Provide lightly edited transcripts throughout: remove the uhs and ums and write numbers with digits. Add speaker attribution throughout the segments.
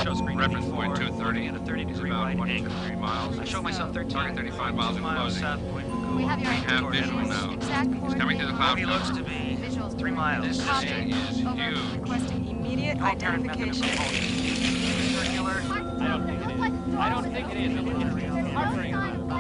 Speaker 1: show screen.
Speaker 2: Reference point 230.
Speaker 1: And a 30-degree
Speaker 2: About
Speaker 1: wide
Speaker 2: 1
Speaker 1: angle.
Speaker 2: 3 miles.
Speaker 1: I show myself 13.
Speaker 2: Target 35 miles in closing.
Speaker 1: South point.
Speaker 3: We have your
Speaker 2: We have visual now. He's coming through the cloud
Speaker 1: He looks
Speaker 2: cover.
Speaker 1: to be
Speaker 3: Visuals.
Speaker 1: 3 miles.
Speaker 2: This thing is huge.
Speaker 3: Requesting immediate identification.
Speaker 1: Circular.
Speaker 4: I don't think it is.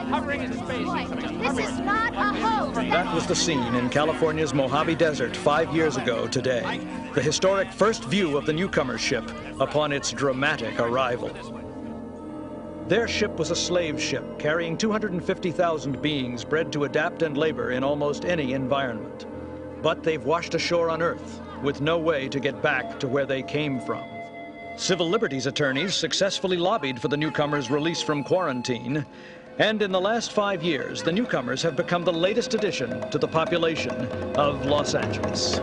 Speaker 4: Hovering in space.
Speaker 5: This is not a hoax.
Speaker 6: That was the scene in California's Mojave Desert 5 years ago today. The historic first view of the Newcomer ship upon its dramatic arrival. Their ship was a slave ship carrying 250,000 beings bred to adapt and labor in almost any environment. But they've washed ashore on Earth with no way to get back to where they came from. Civil liberties attorneys successfully lobbied for the Newcomers' release from quarantine. And in the last 5 years, the Newcomers have become the latest addition to the population of Los Angeles.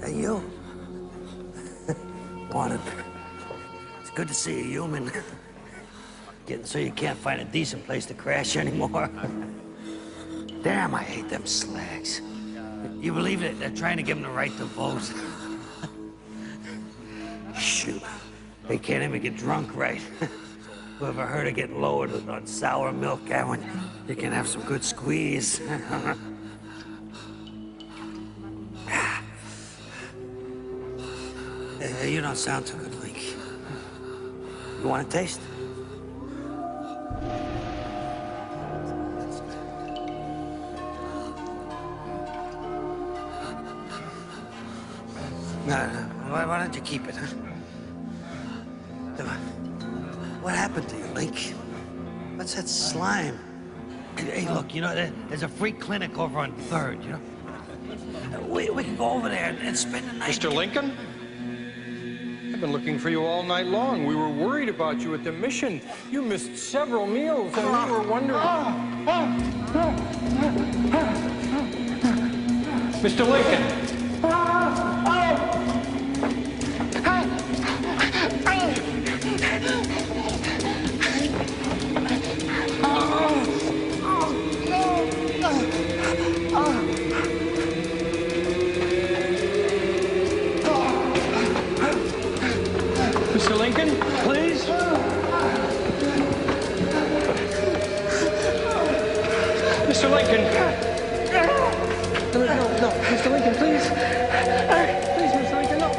Speaker 7: Hey, you. Wanted. It's good to see a human. Getting so you can't find a decent place to crash anymore. Damn, I hate them slags. You believe it? They're trying to give them the right to vote. Shoot. They can't even get drunk right. Whoever heard of getting lowered on sour milk, Gowan? You can have some good squeeze. You don't sound too good, Link. You want a taste? No. Why don't you keep it, huh? What happened to you, Link? What's that slime? Hey, look, you know, there's a free clinic over on 3rd, you know? We can go over there and spend the night.
Speaker 8: Mr. Lincoln? I've been looking for you all night long. We were worried about you at the mission. You missed several meals, and we were wondering... Mr. Lincoln! Mr. Lincoln, please? Mr. Lincoln. No, Mr. Lincoln, please. Please, Mr. Lincoln, no.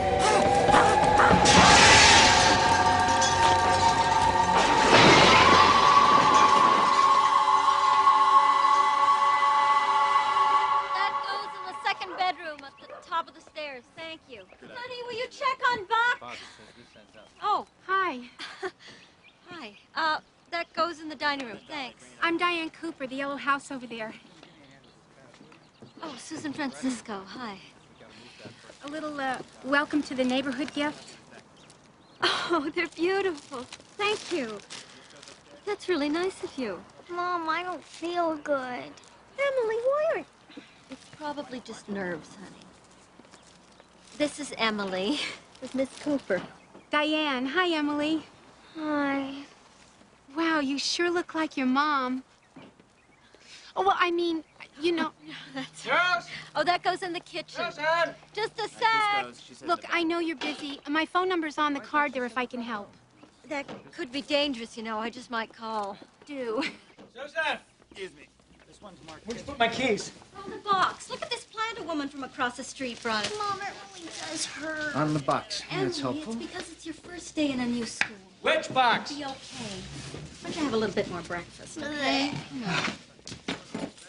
Speaker 5: That goes in the second bedroom at the top of the stairs. Thank you. Honey, will you check on Buck? Oh, hi. Hi. That goes in the dining room. Thanks.
Speaker 3: I'm Diane Cooper, the yellow house over there.
Speaker 5: Oh, Susan Francisco. Hi.
Speaker 3: A little, welcome to the neighborhood gift.
Speaker 5: Oh, they're beautiful. Thank you. That's really nice of you.
Speaker 9: Mom, I don't feel good.
Speaker 5: Emily, why aren't... Probably just nerves, honey. This is Emily with Miss Cooper.
Speaker 3: Diane. Hi, Emily.
Speaker 5: Hi.
Speaker 3: Wow, you sure look like your mom. Oh, well, I mean, you know...
Speaker 5: That's
Speaker 8: Yes!
Speaker 5: Oh, that goes in the kitchen.
Speaker 8: Susan!
Speaker 5: Just a sec.
Speaker 3: Look, I know you're busy. My phone number's on the card there if I can help.
Speaker 5: That could be dangerous, you know. I just might call.
Speaker 3: Do.
Speaker 8: Susan!
Speaker 9: Excuse me. This one's marked.
Speaker 8: Where'd you put my keys?
Speaker 5: Oh, the box. Look at this planter woman from across the street brought it.
Speaker 9: Mom, it really does hurt.
Speaker 10: On the box.
Speaker 5: Emily,
Speaker 10: That's helpful.
Speaker 5: it's because it's your first day in a new school.
Speaker 8: Which box?
Speaker 5: Be okay. Why don't you have a little bit more breakfast, okay?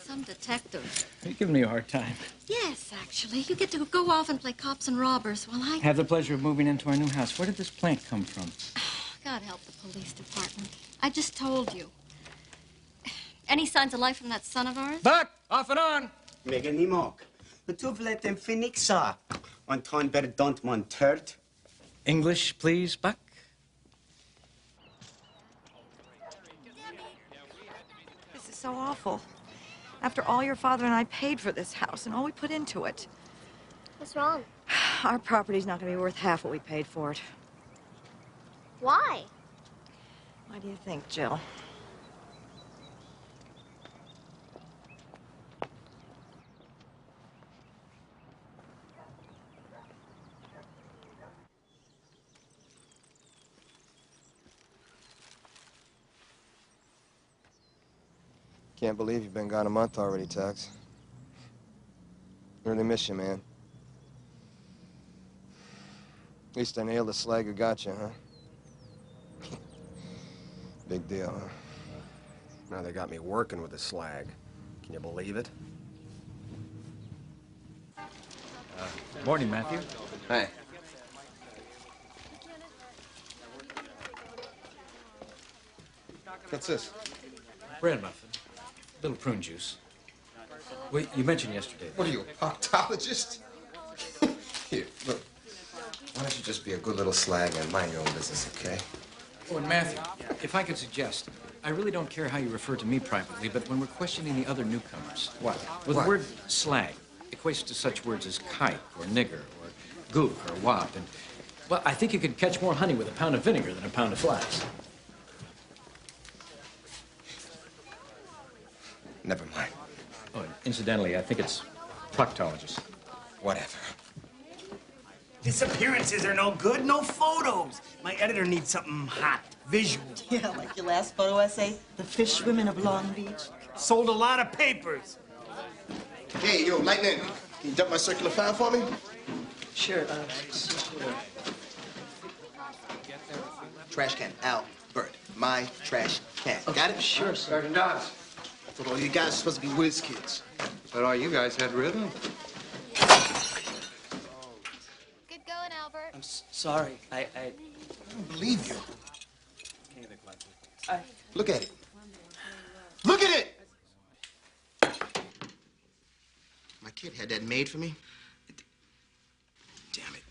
Speaker 5: Some detective.
Speaker 10: You're giving me a hard time.
Speaker 5: Yes, actually. You get to go off and play cops and robbers while I...
Speaker 10: Have the pleasure of moving into our new house. Where did this plant come from?
Speaker 5: God help the police department. I just told you. Any signs of life from that son of ours?
Speaker 8: Buck! Off and on!
Speaker 9: Mega ni mok. Betuv let them Phoenixa. Anton Berdont Montert.
Speaker 10: English, please, Buck.
Speaker 11: This is so awful. After all your father and I paid for this house and all we put into it.
Speaker 12: What's wrong?
Speaker 11: Our property's not going to be worth half what we paid for it.
Speaker 12: Why?
Speaker 11: Why do you think, Jill?
Speaker 13: Can't believe you've been gone a month already, Tex. Really miss you, man. At least I nailed the slag who got you, huh? Big deal, huh? Now they got me working with the slag. Can you believe it?
Speaker 10: Morning, Matthew.
Speaker 13: Hey. What's this?
Speaker 10: Bread muffin. Little prune juice. Well, you mentioned yesterday.
Speaker 13: What are you, a proctologist? Here, look. Why don't you just be a good little slag and mind your own business, okay?
Speaker 10: Oh, and Matthew, if I could suggest, I really don't care how you refer to me privately, but when we're questioning the other newcomers...
Speaker 13: What?
Speaker 10: Well,
Speaker 13: What?
Speaker 10: the word slag equates to such words as kike or nigger or gook or wop, and... Well, I think you could catch more honey with a pound of vinegar than a pound of flies.
Speaker 13: Never mind.
Speaker 10: Oh, and incidentally, I think it's proctologist.
Speaker 13: Whatever.
Speaker 9: Disappearances are no good, no photos. My editor needs something hot, visual.
Speaker 11: Yeah, like your last photo essay, The Fish Women of Long Beach.
Speaker 9: Sold a lot of papers.
Speaker 13: Hey, yo, Lightning, can you dump my circular file for me?
Speaker 11: Sure,
Speaker 14: Trash can, Albert. My trash can. Got it?
Speaker 11: Sure, sir.
Speaker 13: Sergeant Dodds.
Speaker 14: I thought all you guys were supposed to be whiz kids.
Speaker 13: But all you guys had rhythm.
Speaker 12: Good going, Albert.
Speaker 11: I'm sorry. I
Speaker 14: don't believe you. Look at it. Look at it! My kid had that made for me. Damn it.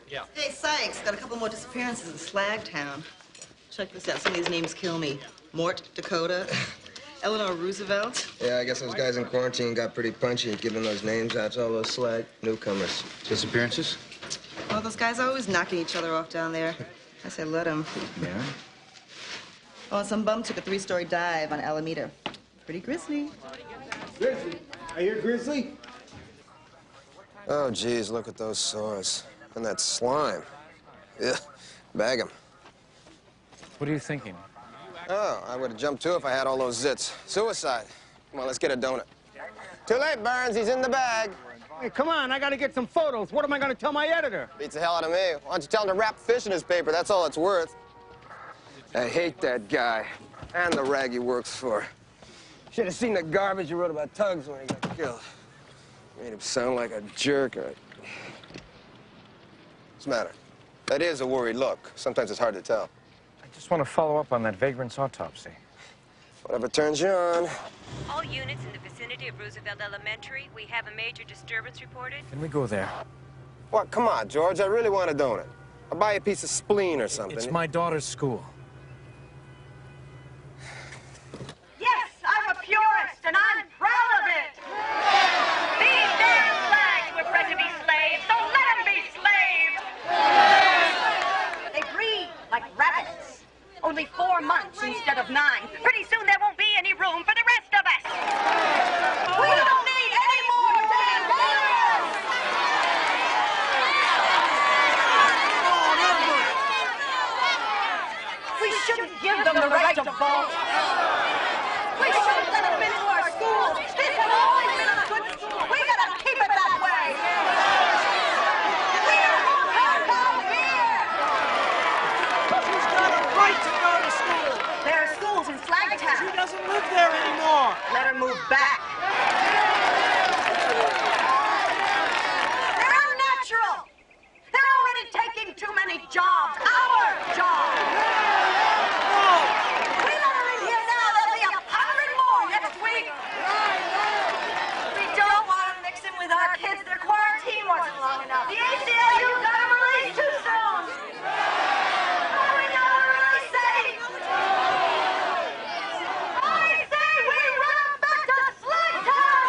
Speaker 11: Yeah. Hey, Sikes, got a couple more disappearances in Slagtown. Check this out. Some of these names kill me. Mort, Dakota, Eleanor Roosevelt.
Speaker 13: Yeah, I guess those guys in quarantine got pretty punchy giving those names out to all those slag newcomers.
Speaker 10: Disappearances?
Speaker 11: Well, those guys are always knocking each other off down there. I say let them.
Speaker 10: Yeah?
Speaker 11: Oh, some bum took a 3-story dive on Alameda. Pretty grisly.
Speaker 9: Grizzly. I hear Grizzly.
Speaker 13: Oh, geez, look at those sores. And that slime. Yeah, bag 'em.
Speaker 10: What are you thinking?
Speaker 13: Oh, I would have jumped too if I had all those zits. Suicide. Come on, let's get a donut. Too late, Burns. He's in the bag.
Speaker 9: Hey, come on. I got to get some photos. What am I going to tell my editor?
Speaker 13: Beats the hell out of me. Why don't you tell him to wrap fish in his paper? That's all it's worth. I hate that guy. And the rag he works for. Should have seen the garbage he wrote about Tugs when he got killed. Made him sound like a jerk. What's the matter? That is a worried look. Sometimes it's hard to tell.
Speaker 8: I just want to follow up on that vagrant's autopsy.
Speaker 13: Whatever turns you on.
Speaker 15: All units in the vicinity of Roosevelt Elementary, we have a major disturbance reported.
Speaker 8: Can we go there?
Speaker 13: What? Come on, George. I really want a donut. I'll buy you a piece of spleen or something.
Speaker 10: It's my daughter's school.
Speaker 15: Yes, I'm a purist, and I'm proud of it. These damn flags were bred to be slaves, so let them be slaves. They breed like rabbits. Only 4 months instead of 9. Pretty soon there won't be any room for the rest of us. We don't need any more damn lawyers. We shouldn't give them the right to vote. We shouldn't let them into our schools. This has always been a good school. We gotta keep it that way. We are welcome here.
Speaker 16: She's got a right to go to school.
Speaker 15: There are schools in Flagtown.
Speaker 16: She doesn't live there anymore.
Speaker 15: Let her move back. They're unnatural. They're already taking too many jobs. Our jobs. We let her in here now. There'll be 100 more next week. We don't want to mix in with our kids. Their quarantine wasn't long enough. The ACLU got them released too soon. We got them really safe. I say we run them back to Slugtown.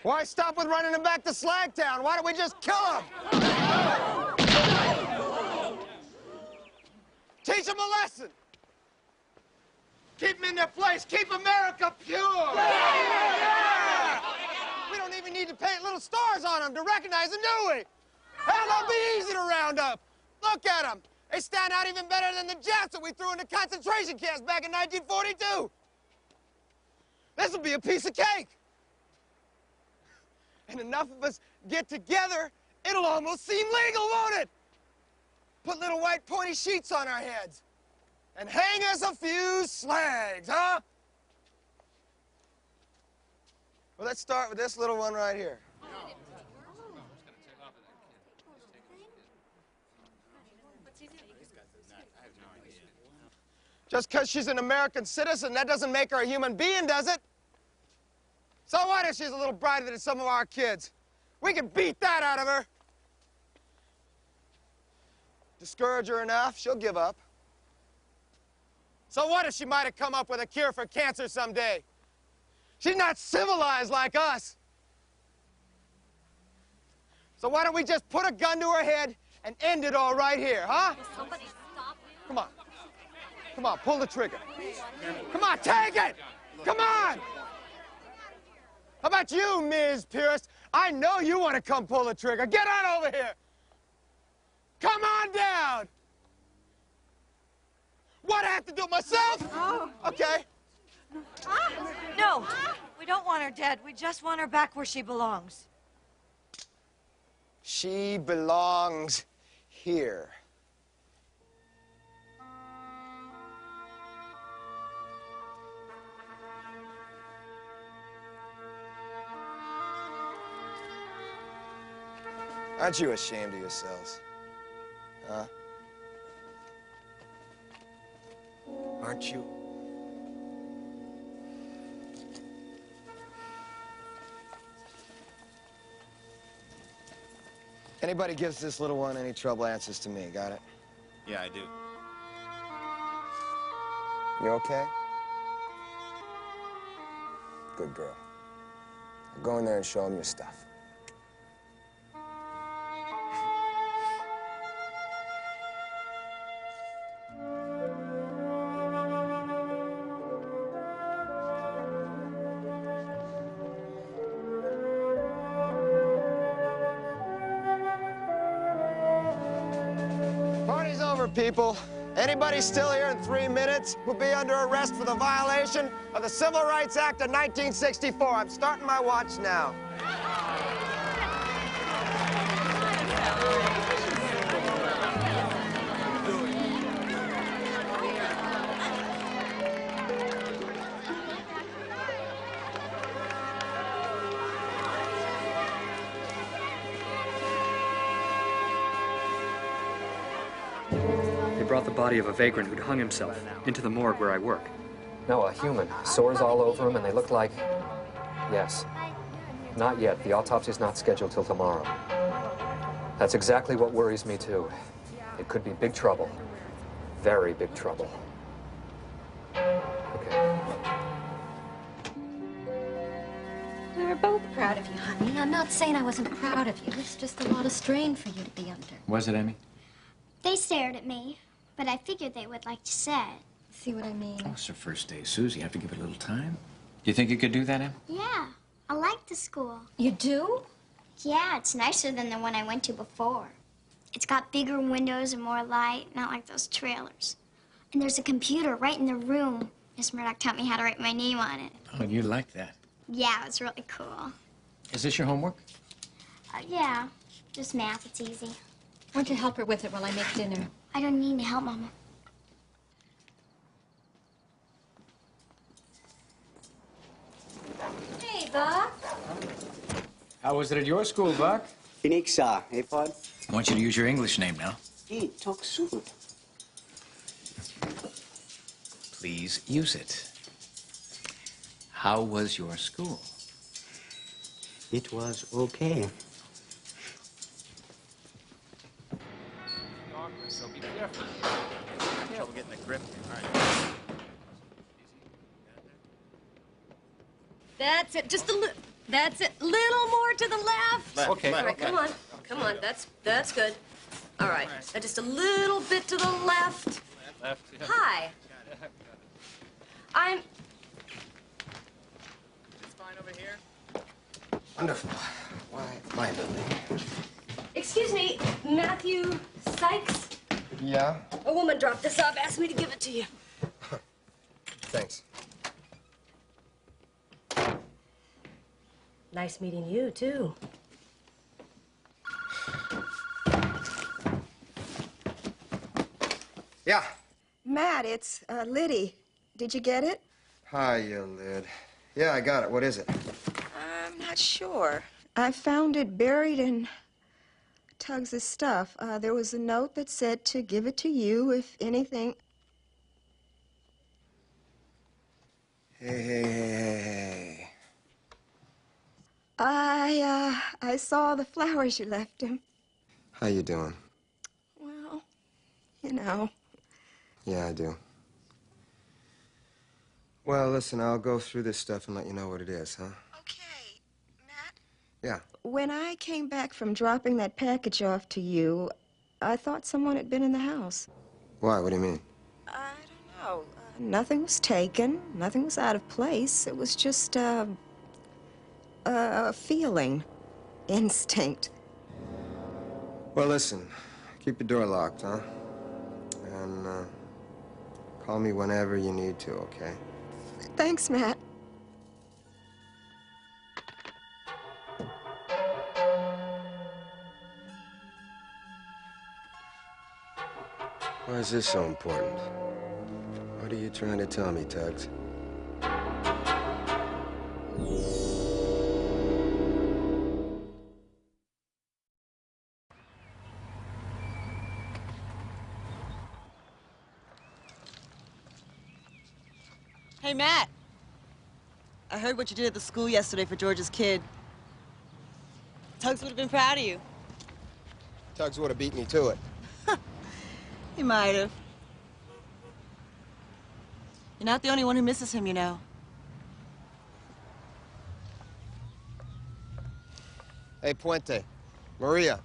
Speaker 13: Why stop with running him back to Slagtown? Why don't we just kill him? Teach them a lesson. Keep them in their place. Keep America pure. Yeah. We don't even need to paint little stars on them to recognize them, do we? Hell, they'll be easy to round up. Look at them. They stand out even better than the Japs that we threw into concentration camps back in 1942. This will be a piece of cake. And enough of us get together, it'll almost seem legal, won't it? Put little white pointy sheets on our heads and hang us a few slags, huh? Well, let's start with this little one right here. Just because she's an American citizen, that doesn't make her a human being, does it? So what if she's a little brighter than some of our kids? We can beat that out of her. Discourage her enough, she'll give up. So what if she might have come up with a cure for cancer someday? She's not civilized like us. So why don't we just put a gun to her head and end it all right here, huh?
Speaker 5: Somebody stop him.
Speaker 13: Come on. Come on, pull the trigger. Come on, take it! Come on! How about you, Ms. Pierce? I know you want to come pull the trigger. Get on over here. Come on down. What, I have to do it myself?
Speaker 15: Oh.
Speaker 13: Okay.
Speaker 15: No, we don't want her dead. We just want her back where she belongs.
Speaker 13: She belongs here. Aren't you ashamed of yourselves? Huh? Aren't you? Anybody gives this little one any trouble answers to me, got it?
Speaker 14: Yeah, I do.
Speaker 13: You okay? Good girl. Now go in there and show him your stuff. Party's over, people. Anybody still here in 3 minutes will be under arrest for the violation of the Civil Rights Act of 1964. I'm starting my watch now.
Speaker 17: They brought the body of a vagrant who'd hung himself into the morgue where I work. No, a human. Sores all over him, and they look like... Yes. Not yet. The autopsy's not scheduled till tomorrow. That's exactly what worries me, too. It could be big trouble. Very big trouble. Okay.
Speaker 5: We were both proud of you, honey. I'm not saying I wasn't proud of you. It's just a lot of strain for you to be under.
Speaker 10: Was it, Amy?
Speaker 12: They stared at me, but I figured they would like to say.
Speaker 5: See what I mean?
Speaker 10: Oh, it's her first day, Susie. You have to give it a little time. Do you think you could do that, Em?
Speaker 12: Yeah, I like the school.
Speaker 5: You do?
Speaker 12: Yeah, it's nicer than the one I went to before. It's got bigger windows and more light, not like those trailers. And there's a computer right in the room. Miss Murdoch taught me how to write my name on it.
Speaker 10: Oh, you like that.
Speaker 12: Yeah, it was really cool.
Speaker 10: Is this your homework?
Speaker 12: Yeah, just math. It's easy.
Speaker 5: Why don't you help her with it while I make dinner?
Speaker 12: I don't need any help, Mama.
Speaker 5: Hey, Buck.
Speaker 10: How was it at your school, Buck?
Speaker 9: Phoenix, hey, Pod?
Speaker 10: I want you to use your English name now.
Speaker 9: Hey, talk soon.
Speaker 10: Please use it. How was your school?
Speaker 9: It was okay.
Speaker 4: So be careful. Trouble getting the grip. All right.
Speaker 5: That's it. Just a little. That's it. Little more to the left.
Speaker 4: Okay.
Speaker 18: All right, come on. Come on. That's good. All right. Now just a little bit to the left.
Speaker 4: Left. Yeah.
Speaker 18: Hi. I'm...
Speaker 4: It's fine over here.
Speaker 13: Wonderful. Why, my Lily?
Speaker 18: Excuse me, Matthew Sikes?
Speaker 13: Yeah?
Speaker 18: A woman dropped this off, asked me to give it to you.
Speaker 13: Thanks.
Speaker 18: Nice meeting you, too.
Speaker 13: Yeah.
Speaker 19: Matt, it's Liddy. Did you get it?
Speaker 13: Hi, you lid. Yeah, I got it. What is it?
Speaker 19: I'm not sure. I found it buried in Tuggs's stuff. There was a note that said to give it to you if anything...
Speaker 13: Hey.
Speaker 19: I saw the flowers you left him.
Speaker 13: How you doing?
Speaker 19: Well, you know.
Speaker 13: Yeah, I do. Well, listen, I'll go through this stuff and let you know what it is, huh?
Speaker 19: Okay, Matt.
Speaker 13: Yeah.
Speaker 19: When I came back from dropping that package off to you, I thought someone had been in the house.
Speaker 13: Why? What do you mean?
Speaker 19: I don't know. Nothing was taken. Nothing was out of place. It was just a feeling. Instinct.
Speaker 13: Well, listen, keep your door locked, huh? And, call me whenever you need to, okay?
Speaker 19: Thanks, Matt.
Speaker 13: Why is this so important? What are you trying to tell me, Tuggs?
Speaker 11: Hey, Matt. I heard what you did at the school yesterday for George's kid. Tuggs would have been proud of you.
Speaker 13: Tuggs would have beat me to it.
Speaker 11: He might have. You're not the only one who misses him, you know.
Speaker 13: Hey, Puente. Maria.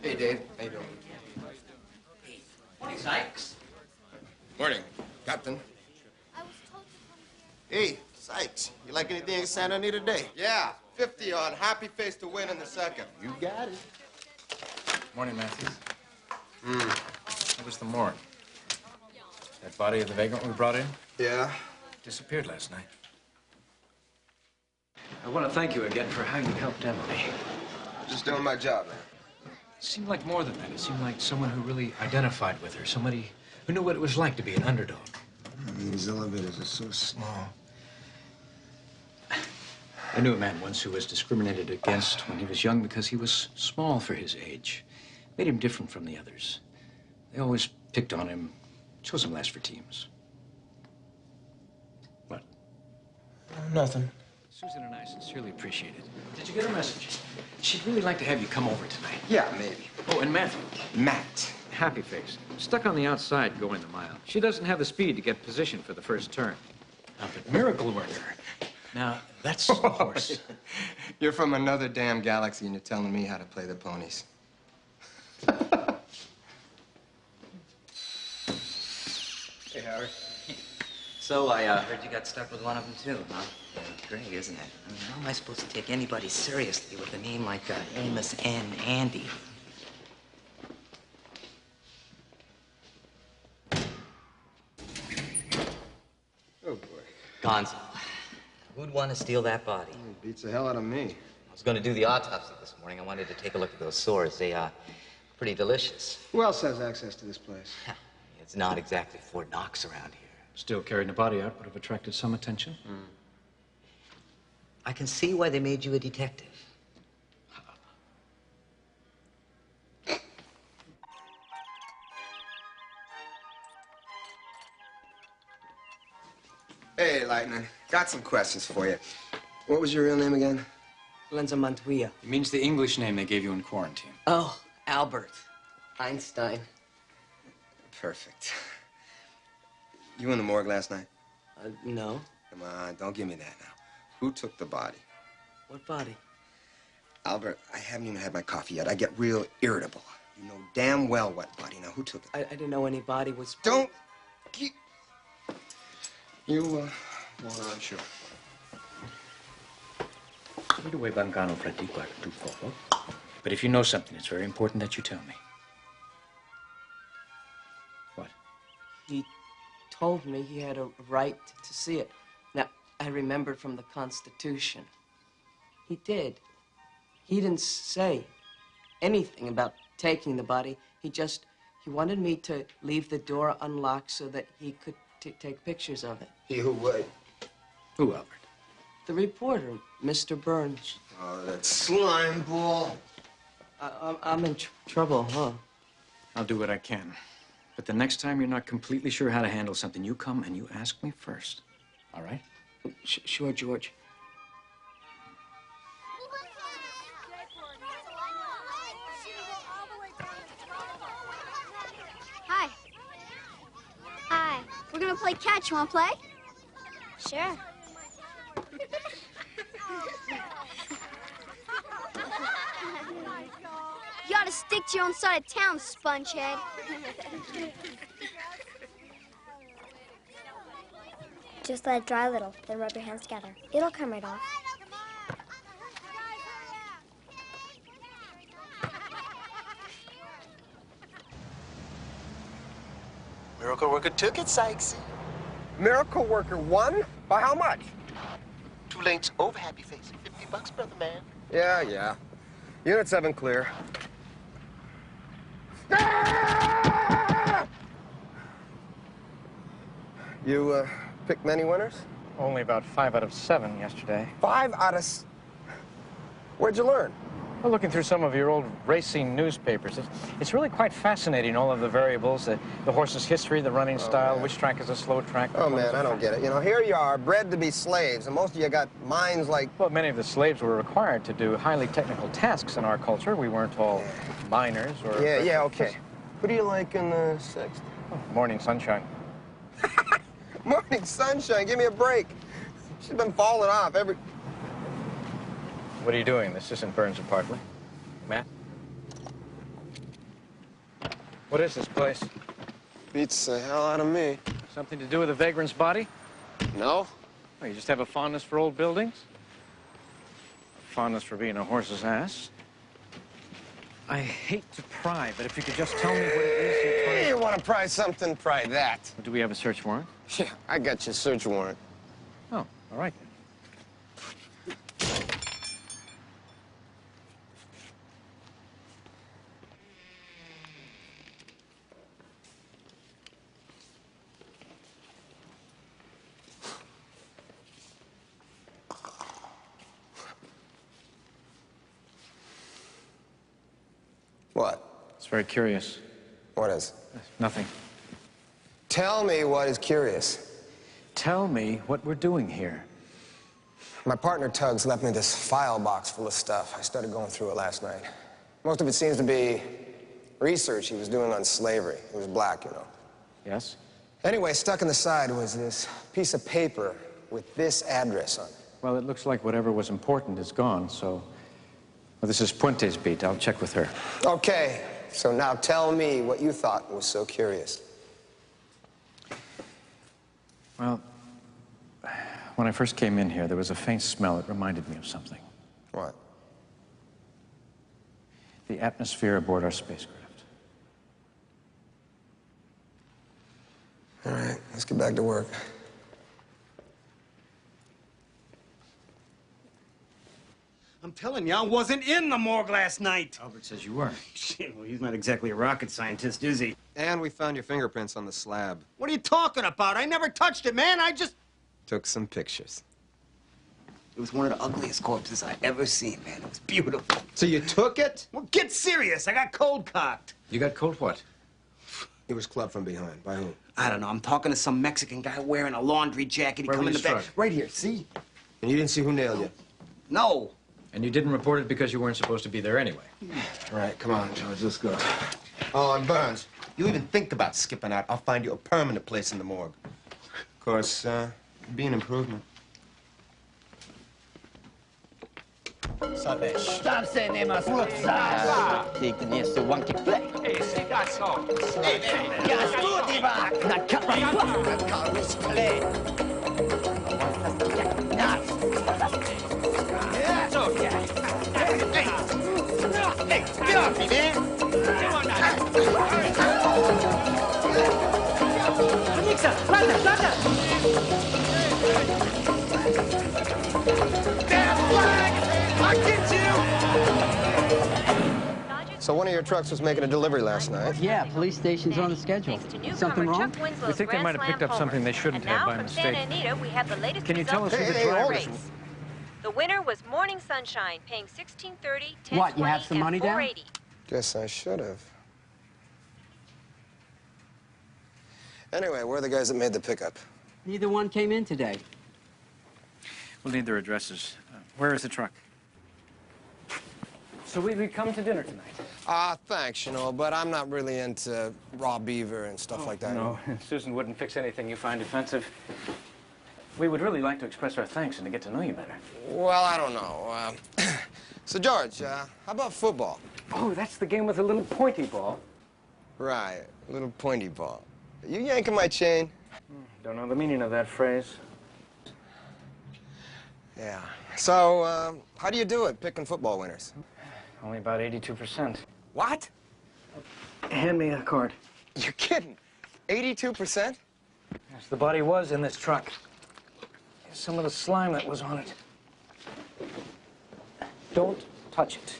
Speaker 13: Hey, Dave. How you doing?
Speaker 14: Morning, Sykes.
Speaker 13: Morning, Captain.
Speaker 14: Hey, Sykes, you like anything at San Anita today?
Speaker 13: Yeah, 50 on Happy Face to win in the second.
Speaker 14: You got it.
Speaker 10: Morning, Matthew. How was the morgue? That body of the vagrant we brought in?
Speaker 13: Yeah.
Speaker 10: Disappeared last night. I want to thank you again for how you helped Emily.
Speaker 13: Just doing my job, man.
Speaker 10: It seemed like more than that. It seemed like someone who really identified with her. Somebody who knew what it was like to be an underdog.
Speaker 14: These elevators are so small.
Speaker 10: I knew a man once who was discriminated against when he was young because he was small for his age. Made him different from the others. They always picked on him, chose him last for teams. What?
Speaker 13: Nothing.
Speaker 10: Susan and I sincerely appreciate it. Did you get her message? She'd really like to have you come over tonight.
Speaker 13: Yeah, maybe.
Speaker 10: Oh, and Matthew.
Speaker 13: Matt.
Speaker 10: Happy face. Stuck on the outside going the mile. She doesn't have the speed to get position for the first turn. Now, but Miracle Worker. Now, that's a horse.
Speaker 13: You're from another damn galaxy and you're telling me how to play the ponies.
Speaker 20: Hey, Howard. So I heard you got stuck with one of them, too, huh? Yeah, great, isn't it? I mean, how am I supposed to take anybody seriously with a name like Amos N. Andy?
Speaker 13: Oh, boy.
Speaker 20: Gonzo. Who'd want to steal that body?
Speaker 13: It beats the hell out of me.
Speaker 20: I was going to do the autopsy this morning. I wanted to take a look at those sores. They, pretty delicious.
Speaker 13: Who else has access to this place?
Speaker 20: It's not exactly Fort Knox around here.
Speaker 10: Still carrying the body out would have attracted some attention.
Speaker 20: I can see why they made you a detective.
Speaker 13: Hey, Lightning. Got some questions for you. What was your real name again?
Speaker 21: Lenza Montoya.
Speaker 10: It means the English name they gave you in quarantine.
Speaker 21: Oh, Albert Einstein.
Speaker 13: Perfect. You in the morgue last night?
Speaker 21: No.
Speaker 13: Come on, don't give me that now. Who took the body?
Speaker 21: What body?
Speaker 13: Albert, I haven't even had my coffee yet. I get real irritable. You know damn well what body. Now, who took it?
Speaker 21: I didn't know any body was...
Speaker 13: Don't keep... You, hold on, sure.
Speaker 10: But if you know something, it's very important that you tell me. What?
Speaker 21: He told me he had a right to see it. Now, I remembered from the Constitution. He did. He didn't say anything about taking the body. He wanted me to leave the door unlocked so that he could take pictures of it.
Speaker 13: He who would?
Speaker 10: Who, Albert?
Speaker 21: The reporter, Mr. Burns.
Speaker 13: Oh, that slime ball.
Speaker 21: I'm in trouble, huh?
Speaker 10: I'll do what I can. But the next time you're not completely sure how to handle something, you come and you ask me first. All right?
Speaker 21: Sure, George.
Speaker 12: Hi. Hi. We're gonna play catch. You wanna play? Sure. You ought to stick to your own side of town, spongehead. Just let it dry a little, then rub your hands together. It'll come right off.
Speaker 14: Miracle Worker took it, Sikes.
Speaker 13: Miracle Worker won? By how much?
Speaker 14: 2 lengths over, happy face. $50, brother man.
Speaker 13: Yeah. Unit 7 clear. You, picked many winners?
Speaker 8: Only about 5 out of 7 yesterday.
Speaker 13: 5 out of... Where'd you learn?
Speaker 8: Well, looking through some of your old racing newspapers, it's really quite fascinating, all of the variables, the horse's history, the running style,
Speaker 13: man.
Speaker 8: which track is a slow track.
Speaker 13: Oh, man, I don't get it. You know, here you are, bred to be slaves, and most of you got minds like...
Speaker 8: Well, many of the slaves were required to do highly technical tasks in our culture. We weren't all miners or...
Speaker 13: Yeah, okay. Who do you like in the 6th?
Speaker 8: Oh, Morning Sunshine.
Speaker 13: Morning Sunshine, give me a break. She's been falling off every...
Speaker 8: What are you doing? This isn't Burns' apartment. Matt? What is this place?
Speaker 13: Beats the hell out of me.
Speaker 8: Something to do with the vagrant's body?
Speaker 13: No.
Speaker 8: Oh, you just have a fondness for old buildings? A fondness for being a horse's ass? I hate to pry, but if you could just tell me what it is you're trying to...
Speaker 13: You want to pry something, pry that.
Speaker 8: Do we have a search warrant?
Speaker 13: Yeah, I got your search warrant.
Speaker 8: Oh, all right then.
Speaker 13: What?
Speaker 8: It's very curious.
Speaker 13: What is?
Speaker 8: Nothing.
Speaker 13: Tell me what is curious.
Speaker 8: Tell me what we're doing here.
Speaker 13: My partner Tuggs left me this file box full of stuff. I started going through it last night. Most of it seems to be research he was doing on slavery. He was black, you know.
Speaker 8: Yes?
Speaker 13: Anyway, stuck in the side was this piece of paper with this address on it.
Speaker 8: Well, it looks like whatever was important is gone, so... Well, this is Puente's beat. I'll check with her.
Speaker 13: Okay, so now tell me what you thought was so curious.
Speaker 8: Well, when I first came in here, there was a faint smell that reminded me of something.
Speaker 13: What?
Speaker 8: The atmosphere aboard our spacecraft.
Speaker 13: All right, let's get back to work.
Speaker 9: I'm telling you, I wasn't in the morgue last night.
Speaker 10: Albert says you were.
Speaker 9: Shit, well, he's not exactly a rocket scientist, is he?
Speaker 13: And we found your fingerprints on the slab.
Speaker 9: What are you talking about? I never touched it, man. I just...
Speaker 13: Took some pictures.
Speaker 14: It was one of the ugliest corpses I ever seen, man. It was beautiful.
Speaker 13: So you took it?
Speaker 9: Well, get serious. I got cold-cocked.
Speaker 10: You got cold what?
Speaker 13: He was clubbed from behind. By whom?
Speaker 9: I don't know. I'm talking to some Mexican guy wearing a laundry jacket. He
Speaker 10: Where
Speaker 9: come
Speaker 10: were
Speaker 9: in
Speaker 10: you
Speaker 9: the back.
Speaker 10: struck?
Speaker 9: Right here, see?
Speaker 13: And you didn't see who nailed you?
Speaker 9: No.
Speaker 10: And you didn't report it because you weren't supposed to be there anyway.
Speaker 14: All right, come on, George, let's go. Oh, and Burns, you even think about skipping out, I'll find you a permanent place in the morgue. Of course, be an improvement.
Speaker 2: Stop saying they must look sad. Take the next to one kick play.
Speaker 16: Hey, see, that's all.
Speaker 2: Hey, gas to the back. Not cut my foot. That car was play. That's okay. Hey, get off me, man. Come on now. Alexa, planta. Damn flag! I get you!
Speaker 13: So one of your trucks was making a delivery last night.
Speaker 22: Yeah, police station's on the schedule. Something wrong?
Speaker 8: We think they might have picked up something they shouldn't have by mistake.
Speaker 23: Santa Anita, we have the latest
Speaker 8: Can you tell us who the
Speaker 23: results
Speaker 8: driver
Speaker 23: from the
Speaker 8: is?
Speaker 23: race. The winner was Morning Sunshine, paying $16.30, $10.20,
Speaker 22: What, you have some money
Speaker 23: and
Speaker 22: down?
Speaker 23: $4.80.
Speaker 13: Guess I should have. Anyway, where are the guys that made the pickup?
Speaker 22: Neither one came in today.
Speaker 8: We'll need their addresses. Where is the truck? So we come to dinner tonight?
Speaker 13: Thanks, you know, but I'm not really into raw beaver and stuff like that.
Speaker 8: No, Susan wouldn't fix anything you find offensive. We would really like to express our thanks and to get to know you better.
Speaker 13: Well, I don't know. So, George, how about football?
Speaker 8: Oh, that's the game with the little pointy ball.
Speaker 13: Right, little pointy ball. You yanking my chain?
Speaker 8: Don't know the meaning of that phrase.
Speaker 13: Yeah. So, how do you do it, picking football winners?
Speaker 8: Only about 82%.
Speaker 13: What?
Speaker 8: Hand me a card.
Speaker 13: You're kidding. 82%?
Speaker 8: Yes, the body was in this truck. Some of the slime that was on it. Don't touch it.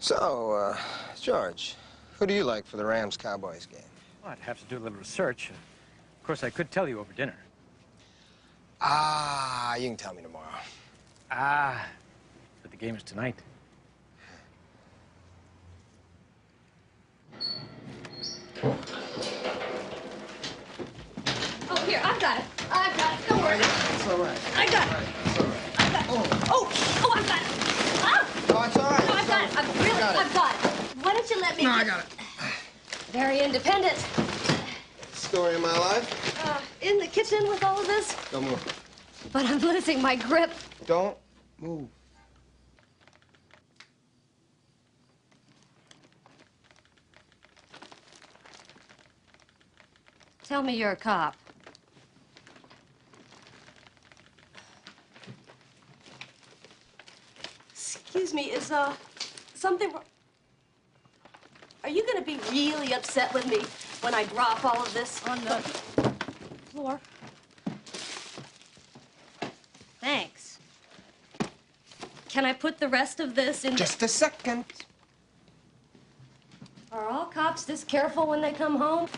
Speaker 13: So, George, who do you like for the Rams-Cowboys game?
Speaker 8: Well, I'd have to do a little research. Of course, I could tell you over dinner.
Speaker 13: You can tell me tomorrow.
Speaker 8: But the game is tonight.
Speaker 5: Oh, here, I've got it. Don't worry.
Speaker 14: It's all right.
Speaker 5: I got it.
Speaker 14: It's all right.
Speaker 5: I got it. Oh, I've got it. Ah!
Speaker 14: No, it's all right.
Speaker 5: No, I've got it. I've got it. Why don't you let me...
Speaker 14: No, I got it.
Speaker 5: Very independent.
Speaker 13: Story of my life?
Speaker 5: In the kitchen with all of this,
Speaker 13: Don't move.
Speaker 5: but I'm losing my grip.
Speaker 13: Don't move.
Speaker 5: Tell me you're a cop.
Speaker 18: Excuse me, is, something wrong? Are you gonna be really upset with me when I drop all of this on the floor? Thanks. Can I put the rest of this in?
Speaker 14: Just a second.
Speaker 18: Are all cops this careful when they come home?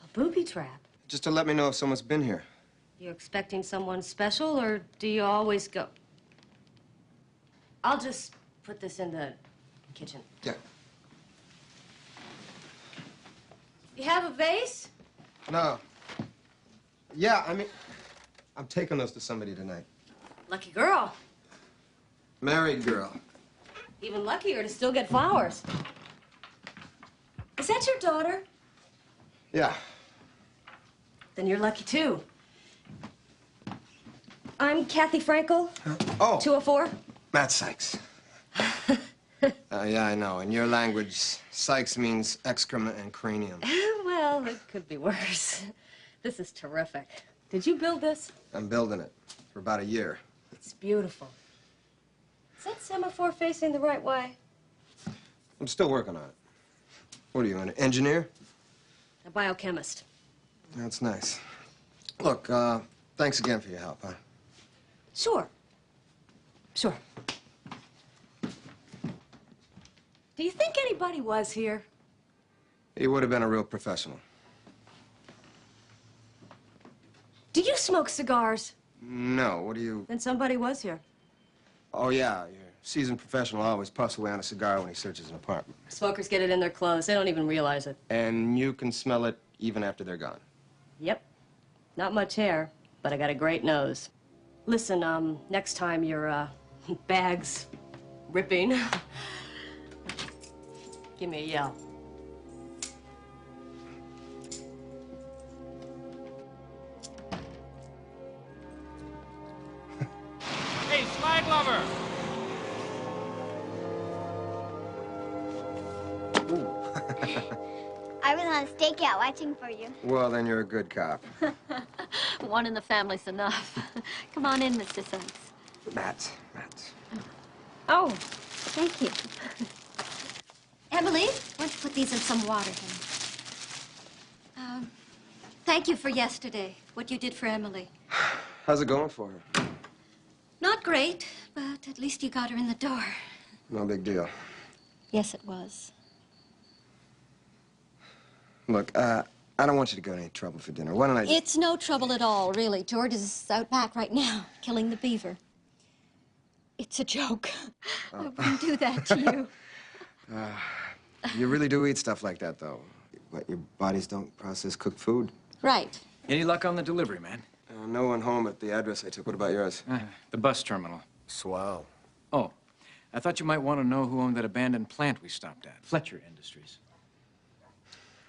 Speaker 18: A booby trap.
Speaker 13: Just to let me know if someone's been here.
Speaker 18: You expecting someone special, or do you always go? I'll just put this in the kitchen.
Speaker 14: Yeah.
Speaker 18: You have a vase?
Speaker 14: No. Yeah, I mean, I'm taking those to somebody tonight.
Speaker 18: Lucky girl.
Speaker 14: Married girl.
Speaker 18: Even luckier to still get flowers. Is that your daughter?
Speaker 14: Yeah.
Speaker 18: Then you're lucky too. I'm Cathy Frankel.
Speaker 14: Oh.
Speaker 18: 204.
Speaker 14: Matt Sikes. Yeah, I know. In your language, Sikes means excrement and cranium.
Speaker 18: Well, it could be worse. This is terrific. Did you build this?
Speaker 14: I'm building it for about a year.
Speaker 18: It's beautiful. Is that semaphore facing the right way?
Speaker 14: I'm still working on it. What are you, an engineer?
Speaker 18: A biochemist.
Speaker 14: That's nice. Look, thanks again for your help, huh?
Speaker 18: Sure. Sure. Do you think anybody was here?
Speaker 14: He would have been a real professional.
Speaker 18: Do you smoke cigars?
Speaker 14: No, what do you...
Speaker 18: Then somebody was here.
Speaker 14: Oh, yeah, your seasoned professional always puffs away on a cigar when he searches an apartment.
Speaker 18: Smokers get it in their clothes. They don't even realize it.
Speaker 14: And you can smell it even after they're gone.
Speaker 18: Yep. Not much hair, but I got a great nose. Listen, next time your, bag's ripping, give me a yell.
Speaker 8: Hey, slag lover!
Speaker 12: I was on a stakeout watching for you.
Speaker 14: Well, then you're a good cop.
Speaker 5: One in the family's enough. Come on in, Mr. Sikes.
Speaker 14: Matt.
Speaker 5: Oh, thank you. Emily, why don't you put these in some water, honey? Thank you for yesterday, what you did for Emily.
Speaker 14: How's it going for her?
Speaker 5: Not great, but at least you got her in the door.
Speaker 14: No big deal.
Speaker 5: Yes, it was.
Speaker 14: Look, I don't want you to go to any trouble for dinner. Why don't I...
Speaker 5: It's no trouble at all, really. George is out back right now, killing the beaver. It's a joke. I wouldn't do that to you.
Speaker 14: You really do eat stuff like that, though. What, your bodies don't process cooked food?
Speaker 5: Right.
Speaker 8: Any luck on the delivery, man?
Speaker 14: No one home at the address I took. What about yours?
Speaker 8: The bus terminal.
Speaker 14: Swell.
Speaker 8: Oh, I thought you might want to know who owned that abandoned plant we stopped at. Fletcher Industries.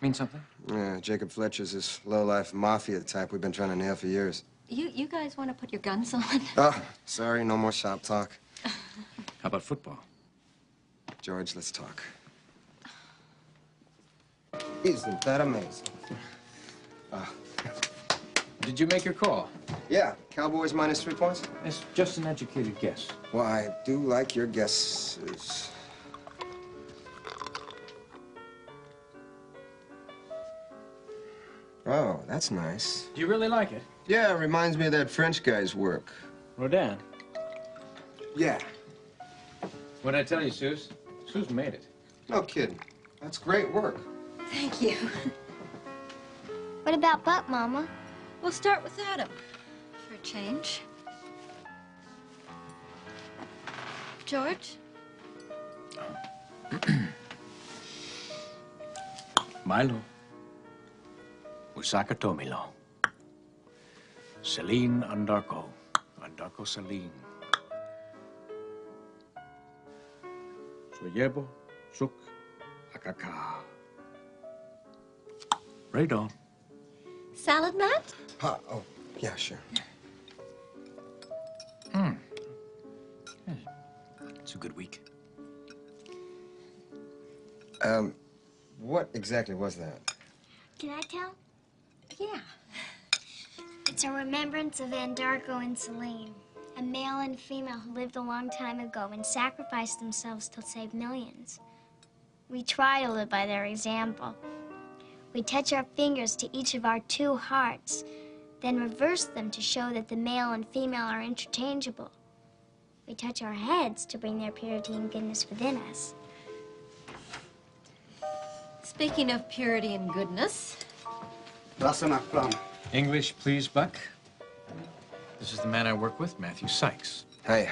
Speaker 8: Mean something?
Speaker 14: Yeah, Jacob Fletcher's this low-life mafia type we've been trying to nail for years.
Speaker 5: You guys want to put your guns on?
Speaker 14: Oh, sorry, no more shop talk.
Speaker 8: How about football?
Speaker 14: George, let's talk. Isn't that amazing?
Speaker 8: Did you make your call?
Speaker 14: Yeah, Cowboys minus 3 points?
Speaker 8: It's just an educated guess.
Speaker 14: Well, I do like your guesses. Oh, that's nice.
Speaker 8: Do you really like it?
Speaker 14: Yeah, it reminds me of that French guy's work.
Speaker 8: Rodin?
Speaker 14: Yeah.
Speaker 8: What'd I tell you, Suze? Suze made it.
Speaker 14: No kidding. That's great work.
Speaker 5: Thank you.
Speaker 12: What about Buck, Mama?
Speaker 5: We'll start with Adam, for a change. George?
Speaker 8: Milo. Usaka Tomilo. Celine Andarko. Andarko Celine. Soyebo Suk Akaka. Right on.
Speaker 5: Salad, Matt?
Speaker 14: Oh, yeah, sure.
Speaker 8: It's a good week.
Speaker 14: What exactly was that?
Speaker 12: Can I tell?
Speaker 5: Yeah.
Speaker 12: It's a remembrance of Andarko and Celine, a male and female who lived a long time ago and sacrificed themselves to save millions. We try to live by their example. We touch our fingers to each of our 2 hearts, then reverse them to show that the male and female are interchangeable. We touch our heads to bring their purity and goodness within us.
Speaker 5: Speaking of purity and goodness.
Speaker 8: English, please, Buck. This is the man I work with, Matthew Sikes.
Speaker 14: Hey.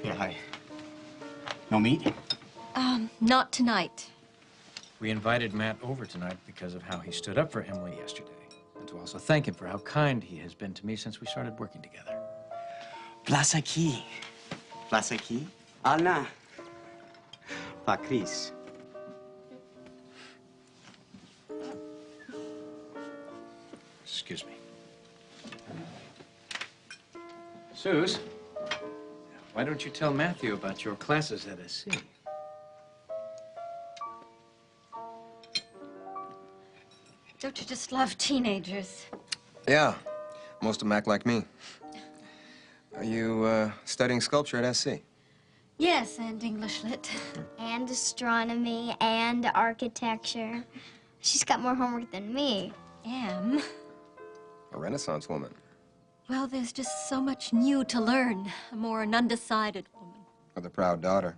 Speaker 9: Yeah, hi. No meat?
Speaker 18: Not tonight.
Speaker 8: We invited Matt over tonight because of how he stood up for Emily yesterday, and to also thank him for how kind he has been to me since we started working together.
Speaker 9: Place qui? Place qui? Anna. Pa Chris.
Speaker 8: Excuse me. Suze, why don't you tell Matthew about your classes at SC?
Speaker 5: Don't you just love teenagers?
Speaker 13: Yeah, most of them act like me. Are you studying sculpture at SC?
Speaker 5: Yes, and English lit.
Speaker 12: And astronomy and architecture. She's got more homework than me.
Speaker 5: Am?
Speaker 13: A Renaissance woman.
Speaker 5: Well, there's just so much new to learn. I'm more an undecided woman.
Speaker 13: With a proud daughter.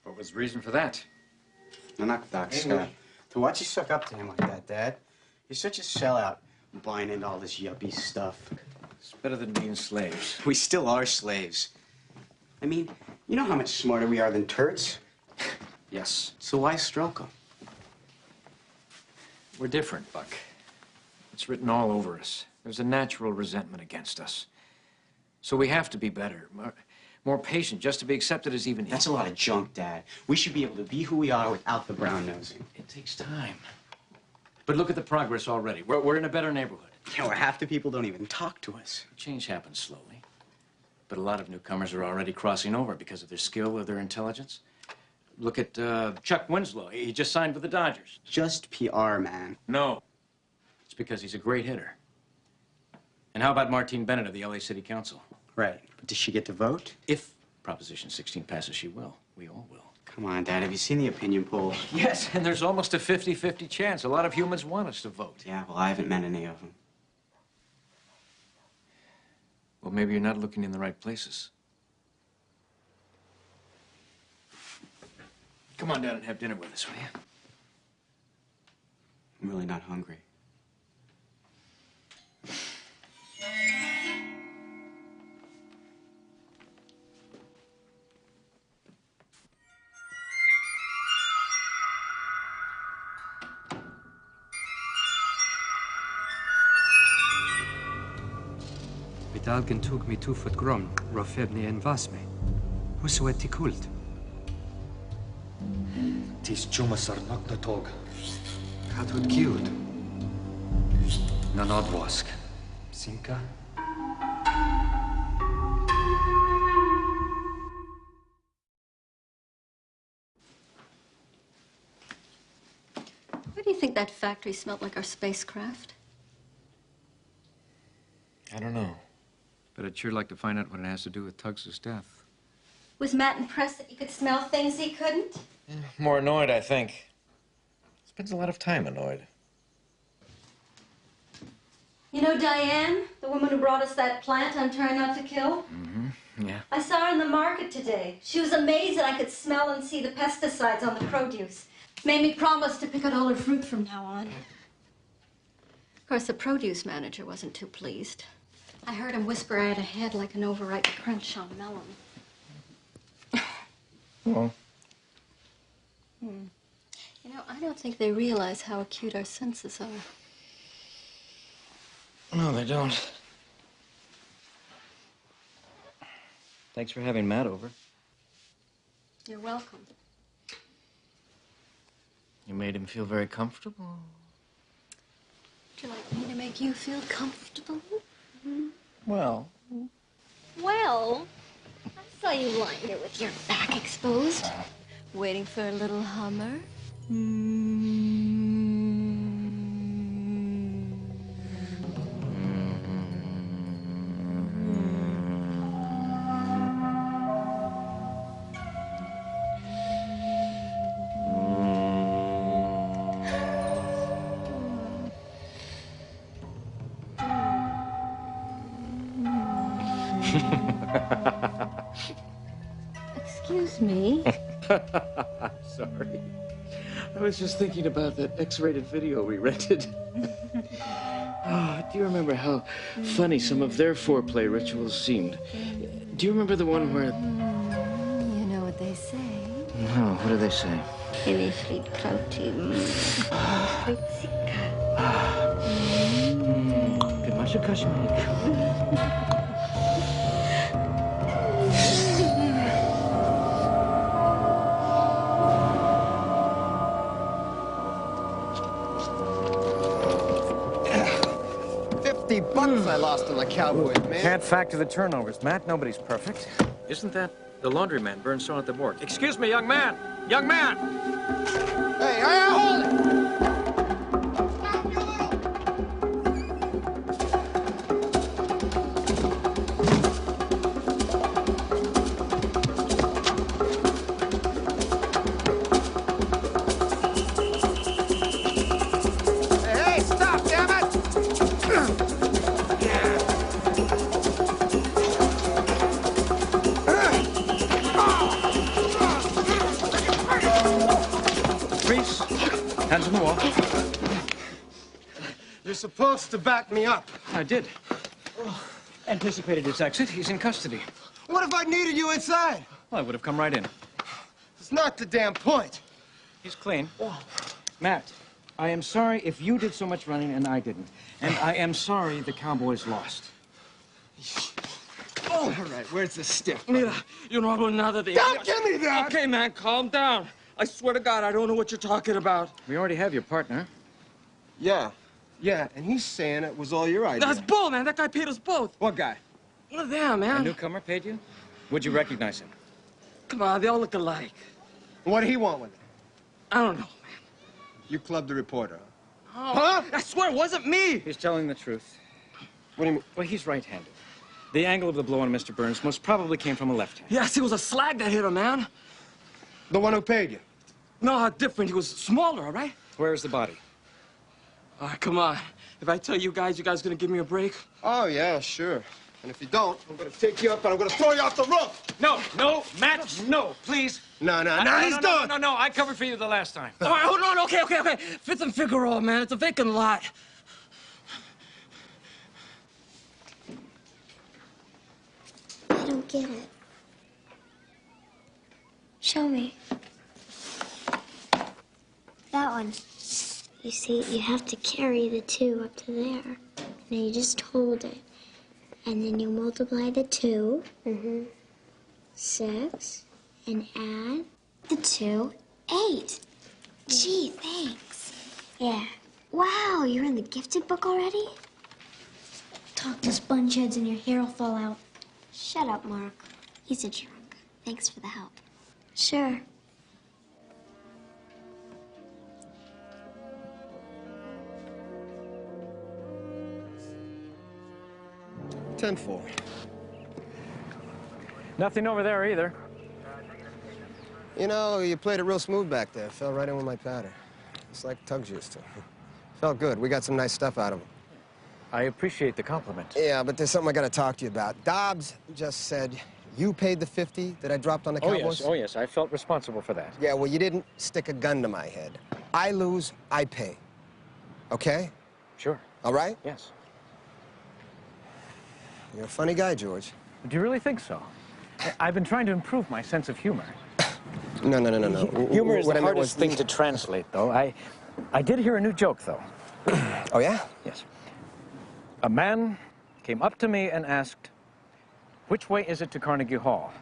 Speaker 8: What was the reason for that?
Speaker 9: No, knock back, Scott. To watch you suck up to him like that, Dad. You're such a sellout, buying into all this yuppie stuff.
Speaker 8: It's better than being slaves.
Speaker 9: We still are slaves. I mean, you know how much smarter we are than turds?
Speaker 8: Yes.
Speaker 9: So why stroke them?
Speaker 8: We're different, Buck. It's written all over us. There's a natural resentment against us. So we have to be better, more patient, just to be accepted as even equal.
Speaker 9: That's a lot of junk, Dad. We should be able to be who we are without the brown-nosing.
Speaker 8: It takes time. But look at the progress already. We're in a better neighborhood.
Speaker 9: Yeah, where half the people don't even talk to us.
Speaker 8: Change happens slowly. But a lot of newcomers are already crossing over because of their skill or their intelligence. Look at Chuck Winslow. He just signed with the Dodgers.
Speaker 9: Just PR, man.
Speaker 8: No. It's because he's a great hitter. And how about Martine Bennett of the LA City Council?
Speaker 9: Right. But does she get to vote?
Speaker 8: If Proposition 16 passes, she will. We all will.
Speaker 9: Come on, Dad. Have you seen the opinion polls?
Speaker 8: Yes, and there's almost a 50-50 chance. A lot of humans want us to vote.
Speaker 9: Yeah, well, I haven't met any of them.
Speaker 8: Well, maybe you're not looking in the right places. Come on down and have dinner with us, will you?
Speaker 9: I'm really not hungry.
Speaker 1: Vidalgen tog mig tufat grom, rofebni en vasme. Huso et tikult.
Speaker 6: Tis chumasar noknatog.
Speaker 1: Hatut kiud. Nanodwask. Sinka.
Speaker 18: Why do you think that factory smelled like our spacecraft?
Speaker 8: I don't know. But I'd sure like to find out what it has to do with Tuggs's death.
Speaker 18: Was Matt impressed that you could smell things he couldn't?
Speaker 8: More annoyed, I think. Spends a lot of time annoyed.
Speaker 18: You know Diane, the woman who brought us that plant I'm trying not to kill?
Speaker 8: Mm-hmm. Yeah.
Speaker 18: I saw her in the market today. She was amazed that I could smell and see the pesticides on the produce. Made me promise to pick out all her fruit from now on. Of course, the produce manager wasn't too pleased. I heard him whisper I had a head like an overripe crunch on melon.
Speaker 8: Well.
Speaker 18: You know, I don't think they realize how acute our senses are.
Speaker 8: No, they don't. Thanks for having Matt over.
Speaker 18: You're welcome.
Speaker 8: You made him feel very comfortable.
Speaker 18: Would you like me to make you feel comfortable?
Speaker 8: Well.
Speaker 18: Well, I saw you lying there with your back exposed, waiting for a little hummer. Excuse me.
Speaker 8: Sorry. I was just thinking about that X-rated video we rented. Oh, do you remember how funny some of their foreplay rituals seemed? Do you remember the one where...
Speaker 18: You know what they say.
Speaker 8: No, what do they say?
Speaker 18: Flirtation.
Speaker 8: Good much of Kashmir.
Speaker 13: $50 I lost on the Cowboys, man.
Speaker 8: Can't factor the turnovers, Matt. Nobody's perfect. Isn't that the laundryman burned stone at the morgue? Excuse me, young man! Young man!
Speaker 13: Hey, hold it!
Speaker 8: Hands on the wall.
Speaker 13: You're supposed to back me up.
Speaker 8: I did. Anticipated his exit. He's in custody.
Speaker 13: What if I needed you inside?
Speaker 8: Well, I would have come right in.
Speaker 13: It's not the damn point.
Speaker 8: He's clean. Matt, I am sorry if you did so much running and I didn't. And I am sorry the Cowboys lost.
Speaker 13: Oh, all right, where's the stick?
Speaker 16: Mira, you know about another thing.
Speaker 13: Don't give me that!
Speaker 16: Okay, man, calm down. I swear to God, I don't know what you're talking about.
Speaker 8: We already have your partner.
Speaker 13: Yeah, and he's saying it was all your idea.
Speaker 16: That's bull, man. That guy paid us both.
Speaker 13: What guy?
Speaker 16: Look there, man.
Speaker 8: A newcomer paid you? Would you recognize him?
Speaker 16: Come on, they all look alike.
Speaker 13: What did he want with it?
Speaker 16: I don't know, man.
Speaker 13: You clubbed the reporter,
Speaker 16: Oh,
Speaker 13: huh?
Speaker 16: I swear it wasn't me.
Speaker 8: He's telling the truth.
Speaker 13: What do you mean?
Speaker 8: Well, he's right-handed. The angle of the blow on Mr. Burns most probably came from a left hand.
Speaker 16: Yes, it was a slag that hit him, man.
Speaker 13: The one who paid you?
Speaker 16: No, different. He was smaller, all right?
Speaker 8: Where's the body?
Speaker 16: All right, come on. If I tell you guys gonna give me a break?
Speaker 13: Oh, yeah, sure. And if you don't, I'm gonna take you up and I'm gonna throw you off the roof.
Speaker 8: No, Matt, no, please.
Speaker 13: No, he's done.
Speaker 8: No, I covered for you the last time.
Speaker 16: All right, hold on. Okay. Fifth and Figueroa, man. It's a vacant lot.
Speaker 12: I don't get it. Show me. That one. You see, you have to carry the 2 up to there. Now you just hold it. And then you multiply the 2. 6. And add the 2. 8. Gee, thanks. Yeah. Wow, you're in the gifted book already? Talk to spongeheads and your hair will fall out. Shut up, Mark. He's a drunk. Thanks for the help. Sure.
Speaker 13: $10-4.
Speaker 8: Nothing over there either.
Speaker 13: You know, you played it real smooth back there. Fell right in with my patter. It's like Tugs used to. Felt good. We got some nice stuff out of him.
Speaker 8: I appreciate the compliment.
Speaker 13: Yeah, but there's something I got to talk to you about. Dobbs just said you paid the 50 that I dropped on the Cowboys.
Speaker 8: Oh, yes. I felt responsible for that.
Speaker 13: Yeah, well, you didn't stick a gun to my head. I lose, I pay. Okay?
Speaker 8: Sure.
Speaker 13: All right?
Speaker 8: Yes.
Speaker 13: You're a funny guy, George.
Speaker 8: Do you really think so? I've been trying to improve my sense of humor.
Speaker 13: No.
Speaker 8: Humor is
Speaker 13: What
Speaker 8: the
Speaker 13: I meant
Speaker 8: hardest
Speaker 13: was-
Speaker 8: thing to translate, though. I did hear a new joke, though.
Speaker 13: Oh, yeah?
Speaker 8: Yes. A man came up to me and asked, "Which way is it to Carnegie Hall?"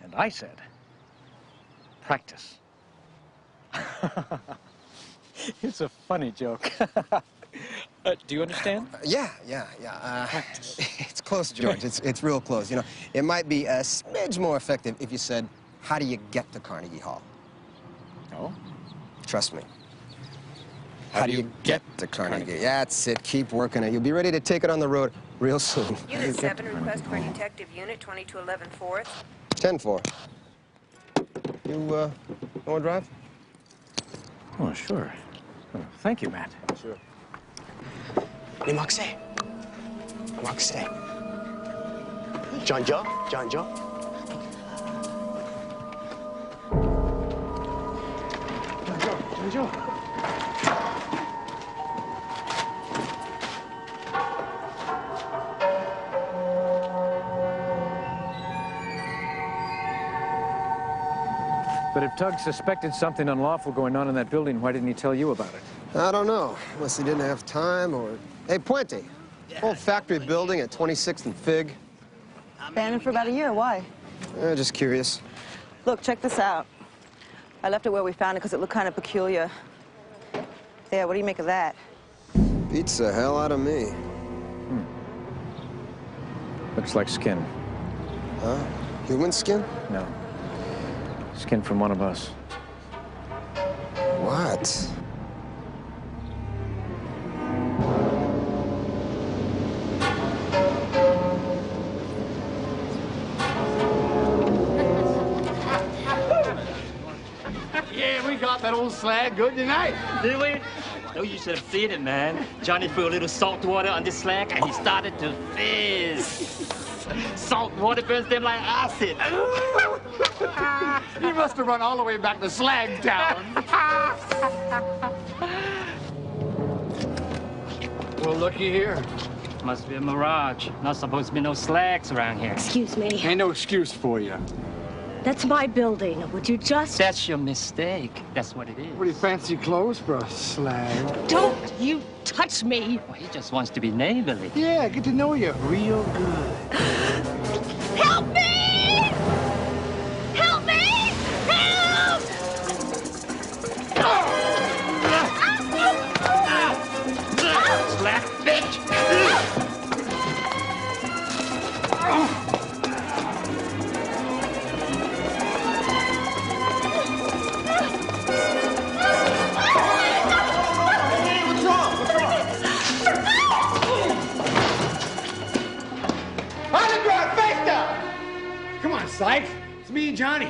Speaker 8: And I said, "Practice." It's a funny joke. Do you understand?
Speaker 13: Yeah.
Speaker 8: Practice.
Speaker 13: It's close, George. It's real close. You know, it might be a smidge more effective if you said, "How do you get to Carnegie Hall?"
Speaker 8: Oh?
Speaker 13: Trust me. How do you get to Carnegie? That's it. Keep working it. You'll be ready to take it on the road real soon.
Speaker 23: Unit 7, request for Detective Unit 2211 4th.
Speaker 13: 10-4. You, want to drive?
Speaker 8: Oh, sure. Oh, thank you, Matt.
Speaker 13: Sure.
Speaker 9: Nimakse. John-Joe?
Speaker 8: Enjoy. But if Tugg suspected something unlawful going on in that building, why didn't he tell you about it?
Speaker 13: I don't know. Unless he didn't have time or... Hey, Puente. Old factory building at 26th and Fig.
Speaker 11: Abandoned for about a year. Why?
Speaker 13: Just curious.
Speaker 11: Look, check this out. I left it where we found it because it looked kind of peculiar. Yeah, what do you make of that?
Speaker 13: Beats the hell out of me.
Speaker 8: Looks like skin.
Speaker 13: Huh? Human skin?
Speaker 8: No. Skin from one of us.
Speaker 13: What?
Speaker 2: Yeah, we got that old slag good tonight.
Speaker 3: Did we? Oh, you should have seen it, man. Johnny threw a little salt water on the slag and he started to fizz. Salt water burns them like acid.
Speaker 2: You must have run all the way back to Slag Town. Well, looky here.
Speaker 3: Must be a mirage. Not supposed to be no slags around here.
Speaker 7: Excuse me.
Speaker 2: Ain't no excuse for you.
Speaker 7: That's my building. Would you just...
Speaker 3: That's your mistake. That's what it is.
Speaker 2: Pretty fancy clothes for a slag.
Speaker 7: Don't you touch me.
Speaker 3: Well, he just wants to be neighborly.
Speaker 2: Yeah, get to know you real good.
Speaker 7: Help me! Help me! Help!
Speaker 3: Slack, bitch!
Speaker 2: Come on, Sykes. It's me and Johnny.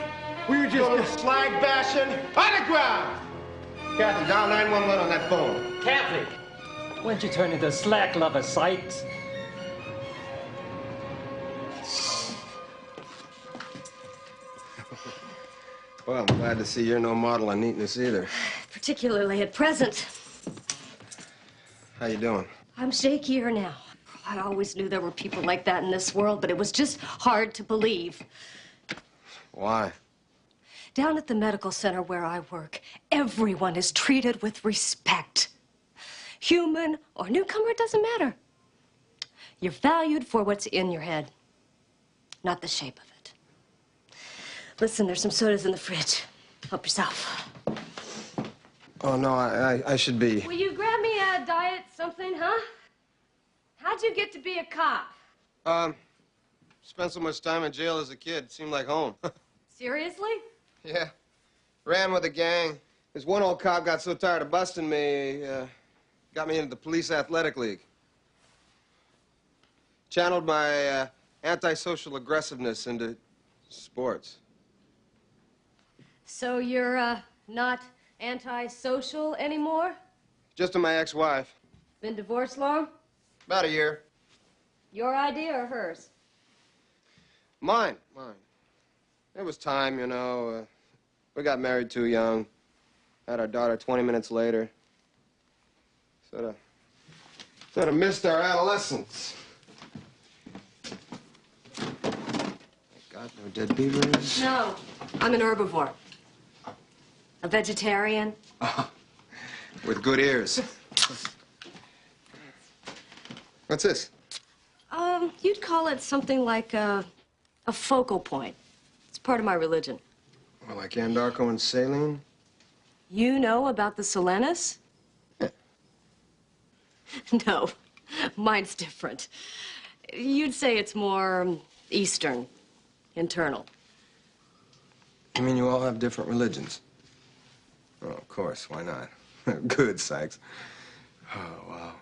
Speaker 2: We were just...
Speaker 14: slag bashing. On the ground! Cathy, dial 911 on that phone.
Speaker 3: Cathy! When'd you turn into a slack lover, Sykes?
Speaker 13: Well, I'm glad to see you're no model of neatness either.
Speaker 7: Particularly at present.
Speaker 13: How you doing?
Speaker 7: I'm shakier now. I always knew there were people like that in this world, but it was just hard to believe.
Speaker 13: Why?
Speaker 7: Down at the medical center where I work, everyone is treated with respect. Human or newcomer, it doesn't matter. You're valued for what's in your head, not the shape of it. Listen, there's some sodas in the fridge. Help yourself.
Speaker 13: Oh, no, I should be.
Speaker 7: Will you grab me a diet something, huh? How'd you get to be a cop?
Speaker 13: Spent so much time in jail as a kid. Seemed like home.
Speaker 7: Seriously?
Speaker 13: Yeah. Ran with a gang. This one old cop got so tired of busting me, got me into the police athletic league. Channeled my antisocial aggressiveness into sports.
Speaker 7: So you're, not antisocial anymore?
Speaker 13: Just to my ex-wife.
Speaker 7: Been divorced long?
Speaker 13: About a year.
Speaker 7: Your idea or hers?
Speaker 13: Mine. It was time, you know. We got married too young. Had our daughter 20 minutes later. Sort of missed our adolescence. Got no dead beavers.
Speaker 7: No, I'm an herbivore. A vegetarian.
Speaker 13: With good ears. What's this?
Speaker 7: You'd call it something like a focal point. It's part of my religion.
Speaker 13: Well, like Andarko and Saline?
Speaker 7: You know about the Solenis? No, mine's different. You'd say it's more Eastern, internal.
Speaker 13: You mean you all have different religions? Oh, of course, why not? Good, Sykes. Oh, wow.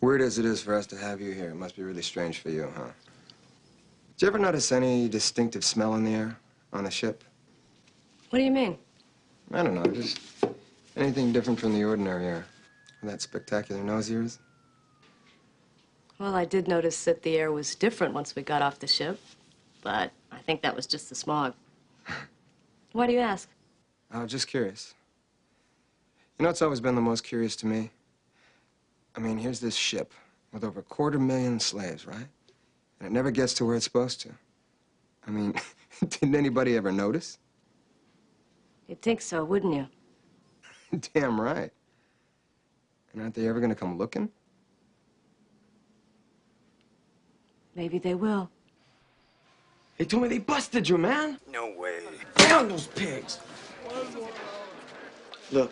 Speaker 13: Weird as it is for us to have you here, it must be really strange for you, huh? Did you ever notice any distinctive smell in the air on the ship?
Speaker 7: What do you mean?
Speaker 13: I don't know, just anything different from the ordinary air. That spectacular nose of yours?
Speaker 7: Well, I did notice that the air was different once we got off the ship, but I think that was just the smog. Why do you ask?
Speaker 13: I was just curious. You know what's always been the most curious to me? I mean, here's this ship with over 250,000 slaves, right? And it never gets to where it's supposed to. I mean, didn't anybody ever notice?
Speaker 7: You'd think so, wouldn't you?
Speaker 13: Damn right. And aren't they ever gonna come looking?
Speaker 7: Maybe they will.
Speaker 16: They told me they busted you, man.
Speaker 14: No way.
Speaker 16: Damn those pigs.
Speaker 4: Look,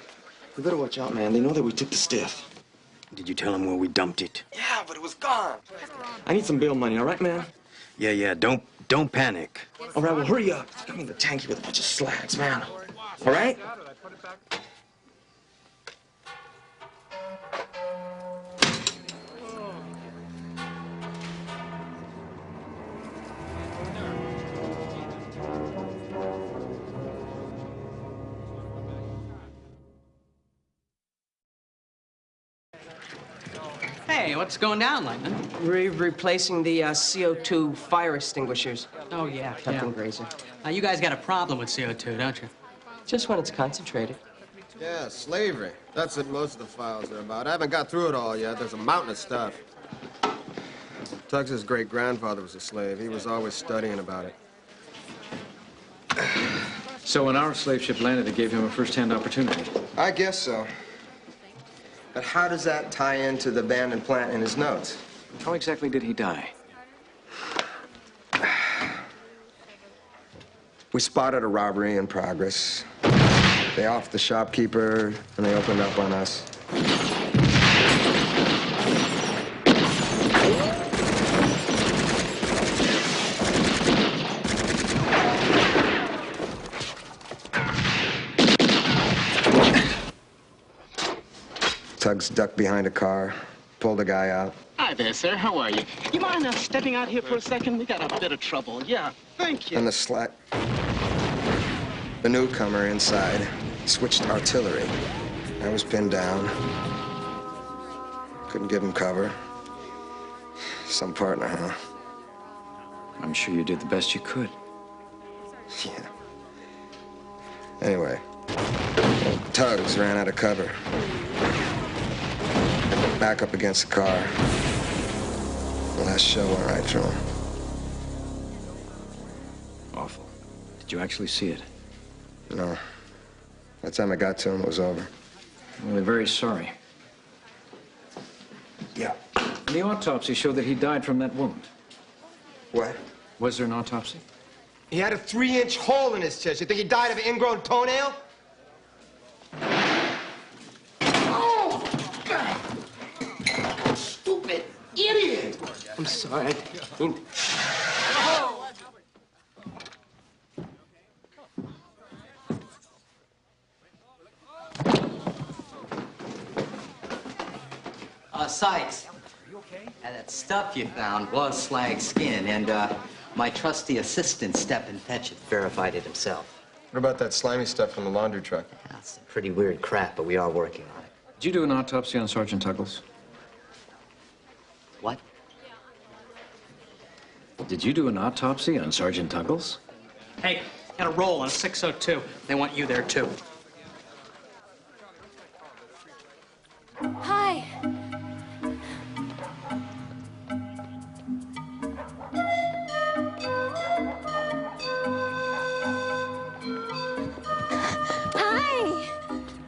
Speaker 4: you better watch out, man. They know that we took the stiff.
Speaker 14: Did you tell them where we dumped it?
Speaker 16: Yeah, but it was gone. I need some bail money, all right, man?
Speaker 14: Yeah, don't panic.
Speaker 16: All right, well, hurry up. I mean, the tanky with a bunch of slacks, man. All right?
Speaker 22: Hey, what's going down, Lightning?
Speaker 21: We're replacing the CO2 fire extinguishers.
Speaker 22: Oh, yeah,
Speaker 21: Captain Grazer.
Speaker 22: You guys got a problem with CO2, don't you?
Speaker 21: Just when it's concentrated.
Speaker 13: Yeah, slavery. That's what most of the files are about. I haven't got through it all yet. There's a mountain of stuff. Tuggs's great-grandfather was a slave. He was always studying about it.
Speaker 10: So when our slave ship landed, it gave him a first-hand opportunity.
Speaker 13: I guess so. But how does that tie into the abandoned plant in his notes?
Speaker 10: How exactly did he die?
Speaker 13: We spotted a robbery in progress. They offed the shopkeeper, and they opened up on us. Tuggs ducked behind a car, pulled a guy out.
Speaker 4: Hi there, sir. How are you? You mind stepping out here for a second? We got a bit of trouble. Yeah, thank you.
Speaker 13: And the newcomer inside switched artillery. I was pinned down. Couldn't give him cover. Some partner, huh?
Speaker 10: I'm sure you did the best you could.
Speaker 13: Yeah. Anyway, Tuggs ran out of cover. Back up against the car. The last shell went right through him.
Speaker 10: Awful. Did you actually see it?
Speaker 13: No. By the time I got to him, it was over.
Speaker 10: Well, we're very sorry.
Speaker 13: Yeah.
Speaker 10: And the autopsy showed that he died from that wound.
Speaker 13: What?
Speaker 10: Was there an autopsy?
Speaker 13: He had a 3-inch hole in his chest. You think he died of an ingrown toenail?
Speaker 4: Oh, God! Stupid idiot!
Speaker 21: I'm sorry.
Speaker 20: Sikes. Are you okay? That stuff you found was slag skin, and my trusty assistant stepped and fetched it, verified it himself.
Speaker 13: What about that slimy stuff from the laundry truck?
Speaker 20: That's some pretty weird crap, but we are working on it.
Speaker 10: Did you do an autopsy on Sergeant Tuggles?
Speaker 20: What?
Speaker 10: Did you do an autopsy on Sergeant Tuggles?
Speaker 22: Hey, got a roll on 602. They want you there, too.
Speaker 5: Hi. Hi.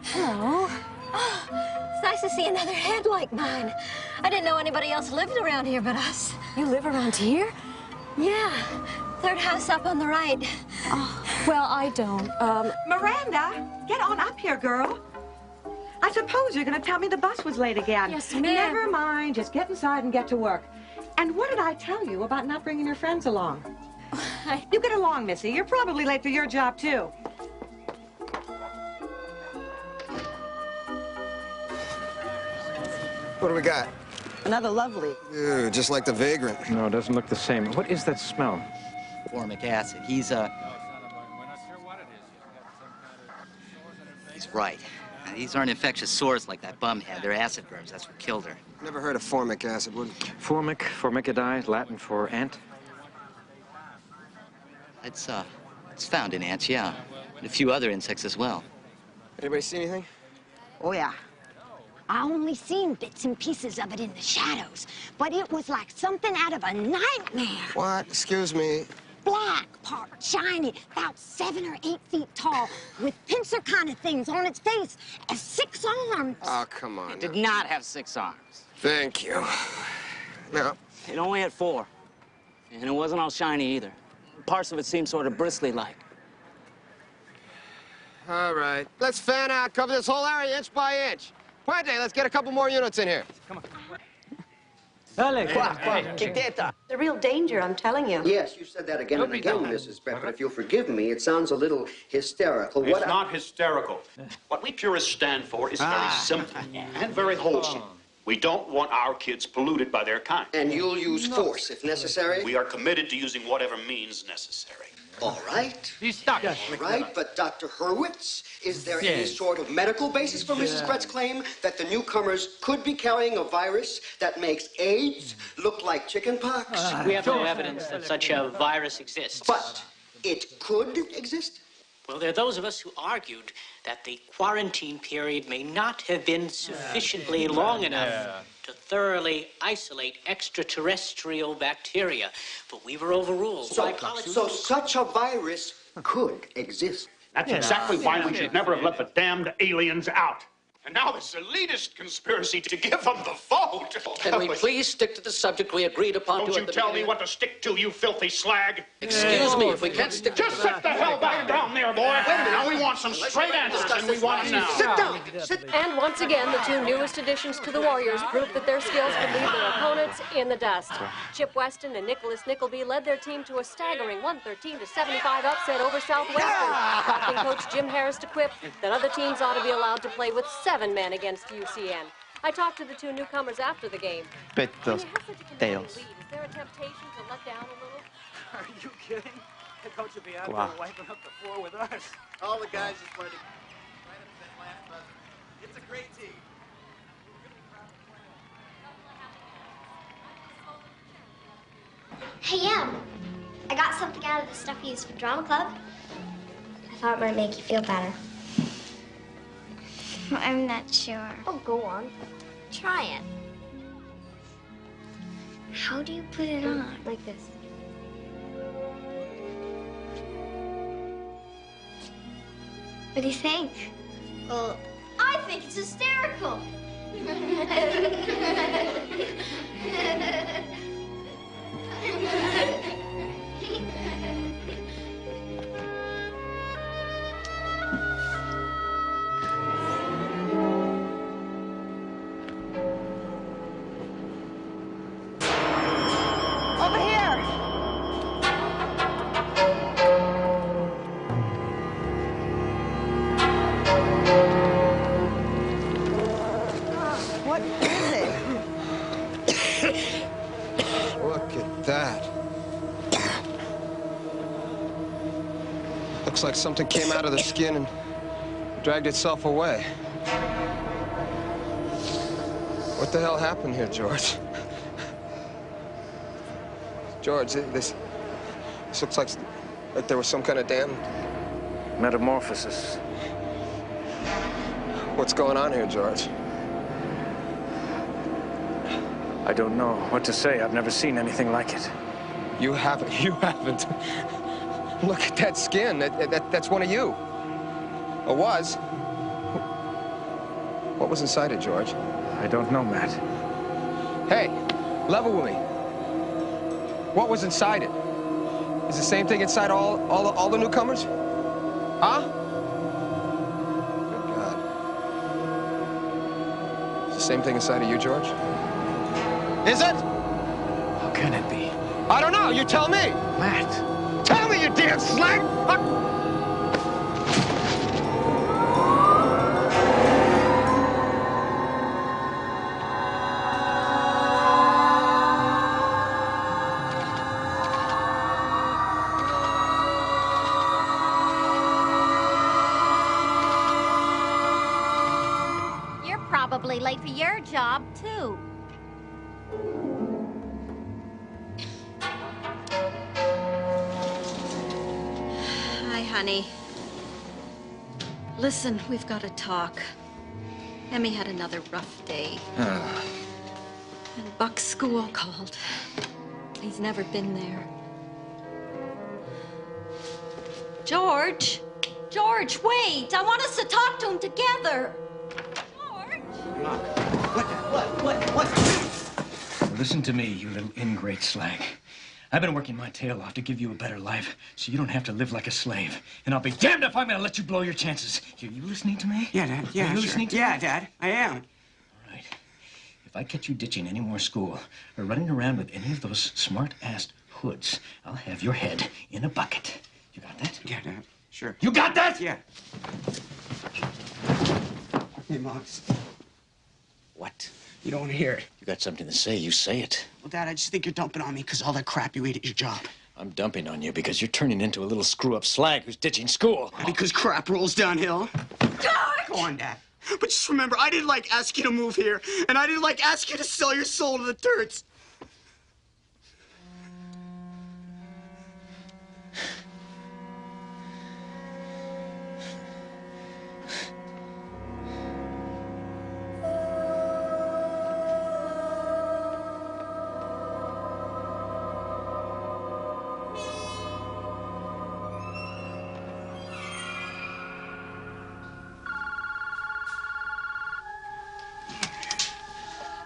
Speaker 5: Hello. Oh, it's nice to see another head like mine. I didn't know anybody else lived around here but us.
Speaker 7: You live around here?
Speaker 5: Yeah. Third house up on the right.
Speaker 7: Oh, well, I don't.
Speaker 15: Miranda, get on up here, girl. I suppose you're going to tell me the bus was late again.
Speaker 7: Yes, ma'am.
Speaker 15: Never mind. Just get inside and get to work. And what did I tell you about not bringing your friends along? You get along, Missy. You're probably late for your job, too.
Speaker 13: What do we got?
Speaker 11: Another lovely.
Speaker 13: Ew, just like the vagrant.
Speaker 8: No, it doesn't look the same. What is that smell?
Speaker 20: Formic acid. He's right. These aren't infectious sores like that bum had. They're acid burns. That's what killed her.
Speaker 13: Never heard of formic acid, would you?
Speaker 8: Formic, formicidae, Latin for ant.
Speaker 20: It's found in ants, yeah. And a few other insects as well.
Speaker 13: Anybody see anything?
Speaker 6: Oh, yeah. I only seen bits and pieces of it in the shadows, but it was like something out of a nightmare.
Speaker 13: What? Excuse me.
Speaker 6: Black, part shiny, about 7 or 8 feet tall, with pincer kind of things on its face, and 6 arms.
Speaker 13: Oh, come on.
Speaker 22: It did not have 6 arms.
Speaker 13: Thank you. No.
Speaker 22: It only had 4. And it wasn't all shiny either. Parts of it seemed sort of bristly-like.
Speaker 13: All right. Let's fan out, cover this whole area inch by inch. Puente, let's get a couple more units in here. Come on.
Speaker 7: The real danger, I'm telling you.
Speaker 17: Yes, you said that again and again, Mrs. Brett, but if you'll forgive me, it sounds a little hysterical.
Speaker 19: It's not hysterical. What we purists stand for is very simple and very wholesome. We don't want our kids polluted by their kind.
Speaker 17: And you'll use force if necessary?
Speaker 19: We are committed to using whatever means necessary.
Speaker 17: All right.
Speaker 22: He's stuck.
Speaker 17: All right, but Dr. Hurwitz, is there any sort of medical basis for Mrs. Brett's claim that the newcomers could be carrying a virus that makes AIDS look like chickenpox?
Speaker 4: We have no evidence that such a virus exists.
Speaker 17: But it could exist?
Speaker 4: Well, there are those of us who argued that the quarantine period may not have been sufficiently long enough to thoroughly isolate extraterrestrial bacteria, but we were overruled.
Speaker 17: So such a virus could exist.
Speaker 19: That's exactly why we should never have let the damned aliens out. And now this elitist conspiracy to give them the vote.
Speaker 4: Can we please stick to the subject we agreed upon?
Speaker 19: Don't you tell me what to stick to, you filthy slag.
Speaker 4: Excuse me, if we can't stick to
Speaker 19: Just sit the hell back down there, boy. Now we want some straight answers, and we want them now.
Speaker 17: Sit down.
Speaker 7: And once again, the 2 newest additions to the Warriors proved that their skills could leave their opponents in the dust. Chip Weston and Nicholas Nickleby led their team to a staggering 113-75 upset over Southwestern, prompting coach Jim Harris to quip that other teams ought to be allowed to play with 7 men against UCN. I talked to the 2 newcomers after the game.
Speaker 24: Bet those tails.
Speaker 7: Is there a temptation to let down a little?
Speaker 22: Are you kidding? The coach would be out
Speaker 24: Wow.
Speaker 22: there wiping up the floor with us.
Speaker 25: All the guys just wanted to last buzzer. It's a great team.
Speaker 12: Hey, I got something out of the stuff you use for drama club. I thought it might make you feel better. I'm not sure.
Speaker 7: Oh, go on.
Speaker 12: Try it. How do you put it on?
Speaker 7: Like this.
Speaker 12: What do you think? Well, I think it's hysterical.
Speaker 15: Over here! What is it?
Speaker 13: Look at that. Looks like something came out of the skin and dragged itself away. What the hell happened here, George? George, this looks like there was some kind of damn
Speaker 8: metamorphosis.
Speaker 13: What's going on here, George?
Speaker 8: I don't know what to say. I've never seen anything like it.
Speaker 13: You haven't. Look at that skin. That's one of you. Or was. What was inside it, George?
Speaker 8: I don't know, Matt.
Speaker 13: Hey, level with me. What was inside it? Is the same thing inside all the newcomers? Huh? Good God. Is the same thing inside of you, George? Is it?
Speaker 8: How can it be?
Speaker 13: I don't know. You tell me.
Speaker 8: Matt.
Speaker 13: Tell me, you damn slag!
Speaker 5: You're probably late for your job, too.
Speaker 18: Hi, honey. Listen, we've got to talk. Emmy had another rough day. And Buck's school called. He's never been there. George! George, wait! I want us to talk to him together.
Speaker 10: What? Listen to me, you little ingrate slag. I've been working my tail off to give you a better life so you don't have to live like a slave. And I'll be damned if I'm gonna let you blow your chances. Are you listening to me?
Speaker 1: Yeah, Dad. Yeah,
Speaker 10: Are you
Speaker 1: sure.
Speaker 10: listening to me?
Speaker 1: Yeah, Dad, I am.
Speaker 10: All right. If I catch you ditching any more school or running around with any of those smart-assed hoods, I'll have your head in a bucket. You got that?
Speaker 1: Yeah, Dad. Sure.
Speaker 10: You got that?
Speaker 1: Yeah. Hey, Mox.
Speaker 10: What?
Speaker 1: You don't want to hear it.
Speaker 10: You got something to say, you say it.
Speaker 1: Well, Dad, I just think you're dumping on me because all that crap you ate at your job.
Speaker 10: I'm dumping on you because you're turning into a little screw-up slag who's ditching school.
Speaker 1: Because crap rolls downhill.
Speaker 5: George!
Speaker 1: Go on, Dad. But just remember, I didn't ask you to move here, and I didn't ask you to sell your soul to the Turks.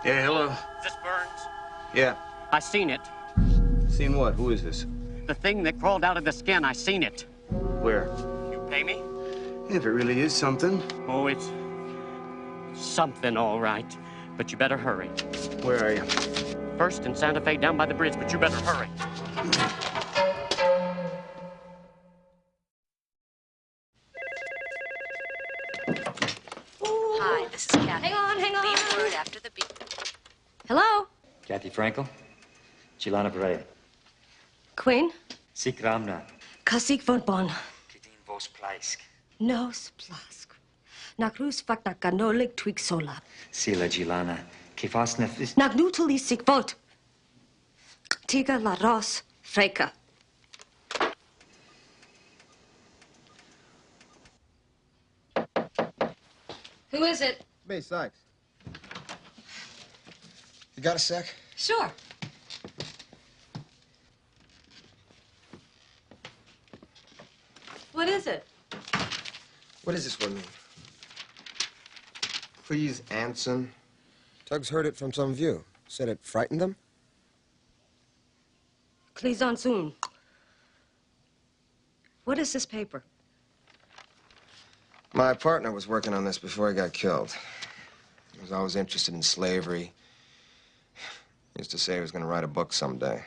Speaker 2: Yeah, hello.
Speaker 3: Is this Burns?
Speaker 2: Yeah.
Speaker 3: I seen it.
Speaker 2: Seen what? Who is this?
Speaker 3: The thing that crawled out of the skin, I seen it.
Speaker 2: Where?
Speaker 3: You pay me?
Speaker 1: If it really is something.
Speaker 3: Oh, it's something, all right. But you better hurry.
Speaker 2: Where are you?
Speaker 3: First in Santa Fe, down by the bridge, but you better hurry.
Speaker 7: Hi, this is Cathy. Hang on. Leave word after the beep. Hello?
Speaker 9: Cathy Frankel, Chilana Brea.
Speaker 7: Queen?
Speaker 9: Sik Ramna,
Speaker 7: Kasik Vonbon.
Speaker 9: Kitin Vos Plaisk,
Speaker 7: No splask. Nakrus fak nakanolik twig sola.
Speaker 9: Sila Gilana, Kifasnef is.
Speaker 7: Nagnutuli sikvot. Tiga la ros freka. Who is it?
Speaker 13: Hey, Sikes. You got a sec?
Speaker 7: Sure. What is it?
Speaker 13: What does this word mean? Please, Anson. Tugs heard it from some view. Said it frightened them?
Speaker 7: Klizan soon. What is this paper?
Speaker 13: My partner was working on this before he got killed. He was always interested in slavery. He used to say he was going to write a book someday.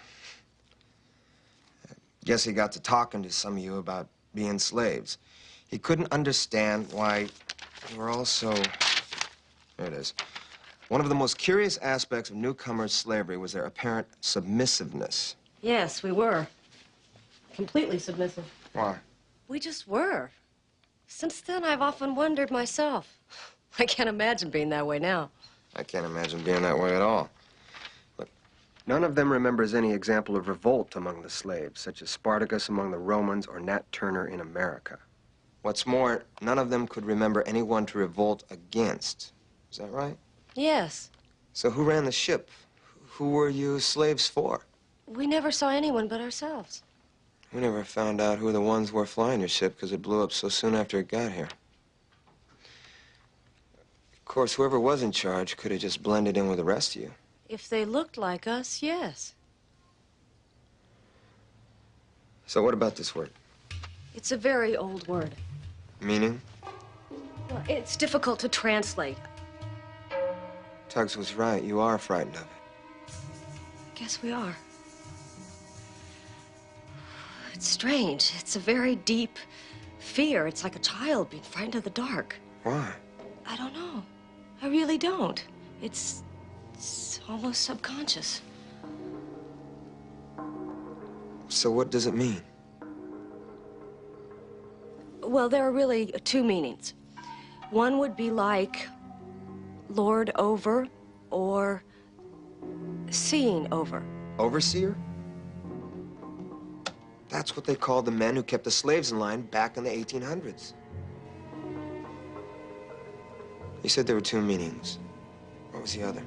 Speaker 13: Guess he got to talking to some of you about being slaves. He couldn't understand why you were all so... There it is. One of the most curious aspects of newcomers' slavery was their apparent submissiveness.
Speaker 7: Yes, we were. Completely submissive.
Speaker 13: Why?
Speaker 7: We just were. Since then, I've often wondered myself. I can't imagine being that way now.
Speaker 13: I can't imagine being that way at all. Look, none of them remembers any example of revolt among the slaves, such as Spartacus among the Romans or Nat Turner in America. What's more, none of them could remember anyone to revolt against. Is that right?
Speaker 7: Yes.
Speaker 13: So who ran the ship? Who were you slaves for?
Speaker 7: We never saw anyone but ourselves.
Speaker 13: We never found out who the ones were flying your ship because it blew up so soon after it got here. Of course, whoever was in charge could have just blended in with the rest of you.
Speaker 7: If they looked like us, yes.
Speaker 13: So what about this word?
Speaker 7: It's a very old word.
Speaker 13: Meaning?
Speaker 7: Well, it's difficult to translate.
Speaker 13: Tugs was right. You are frightened of it.
Speaker 7: Guess we are. It's strange. It's a very deep fear. It's like a child being frightened of the dark.
Speaker 13: Why?
Speaker 7: I don't know. I really don't. It's almost subconscious.
Speaker 13: So what does it mean?
Speaker 7: Well, there are really two meanings. One would be like lord over or seeing over.
Speaker 13: Overseer? That's what they called the men who kept the slaves in line back in the 1800s. You said there were two meanings. What was the other?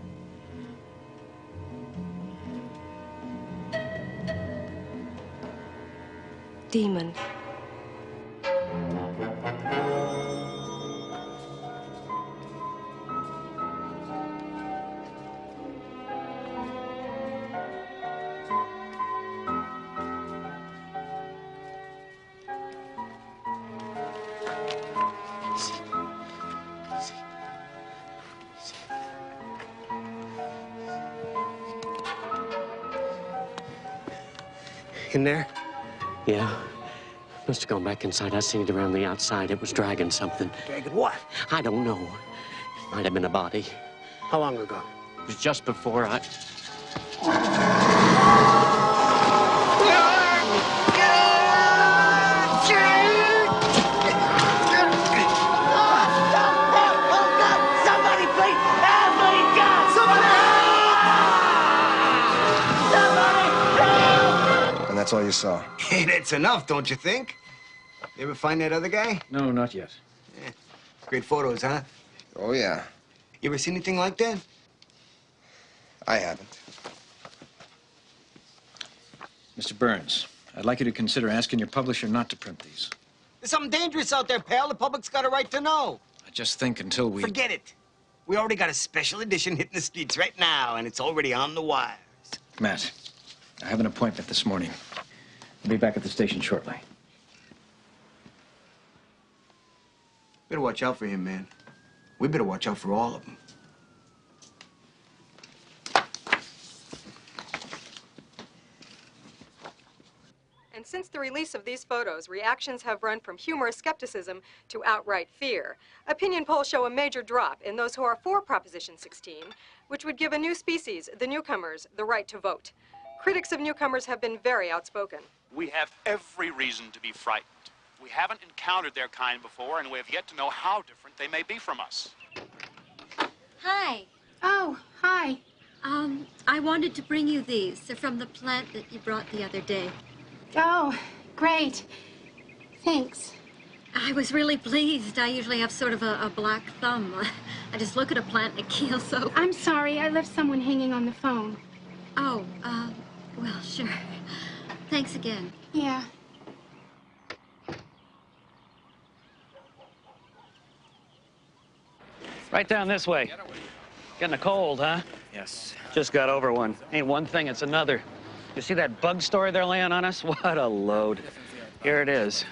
Speaker 7: Demon.
Speaker 1: In there?
Speaker 3: Yeah. Must have gone back inside. I seen it around the outside. It was dragging something.
Speaker 1: Dragging what?
Speaker 3: I don't know. It might have been a body.
Speaker 1: How long ago?
Speaker 3: It was just before I...
Speaker 1: Somebody, please! Help me, God! Somebody help!
Speaker 13: And that's all you saw?
Speaker 2: Hey, that's enough, don't you think? You ever find that other guy?
Speaker 10: No, not yet.
Speaker 2: Yeah. Great photos, huh?
Speaker 13: Oh, yeah.
Speaker 2: You ever seen anything like that?
Speaker 13: I haven't.
Speaker 10: Mr. Burns, I'd like you to consider asking your publisher not to print these.
Speaker 2: There's something dangerous out there, pal. The public's got a right to know.
Speaker 10: I just think until we...
Speaker 2: Forget it. We already got a special edition hitting the streets right now, and it's already on the wires.
Speaker 10: Matt, I have an appointment this morning. I'll be back at the station shortly.
Speaker 2: Better watch out for him, man. We better watch out for all of them.
Speaker 11: And since the release of these photos, reactions have run from humorous skepticism to outright fear. Opinion polls show a major drop in those who are for Proposition 16, which would give a new species, the newcomers, the right to vote. Critics of newcomers have been very outspoken.
Speaker 19: We have every reason to be frightened. We haven't encountered their kind before, and we have yet to know how different they may be from us.
Speaker 5: Hi.
Speaker 18: Oh, hi.
Speaker 5: I wanted to bring you these. They're from the plant that you brought the other day.
Speaker 18: Oh, great. Thanks.
Speaker 5: I was really pleased. I usually have sort of a black thumb. I just look at a plant and it keels so.
Speaker 18: I'm sorry, I left someone hanging on the phone.
Speaker 5: Oh, well, sure. Thanks again.
Speaker 18: Yeah.
Speaker 22: Right down this way. Getting a cold, huh?
Speaker 8: Yes.
Speaker 22: Just got over one. Ain't one thing, it's another. You see that bug story they're laying on us? What a load. Here it is.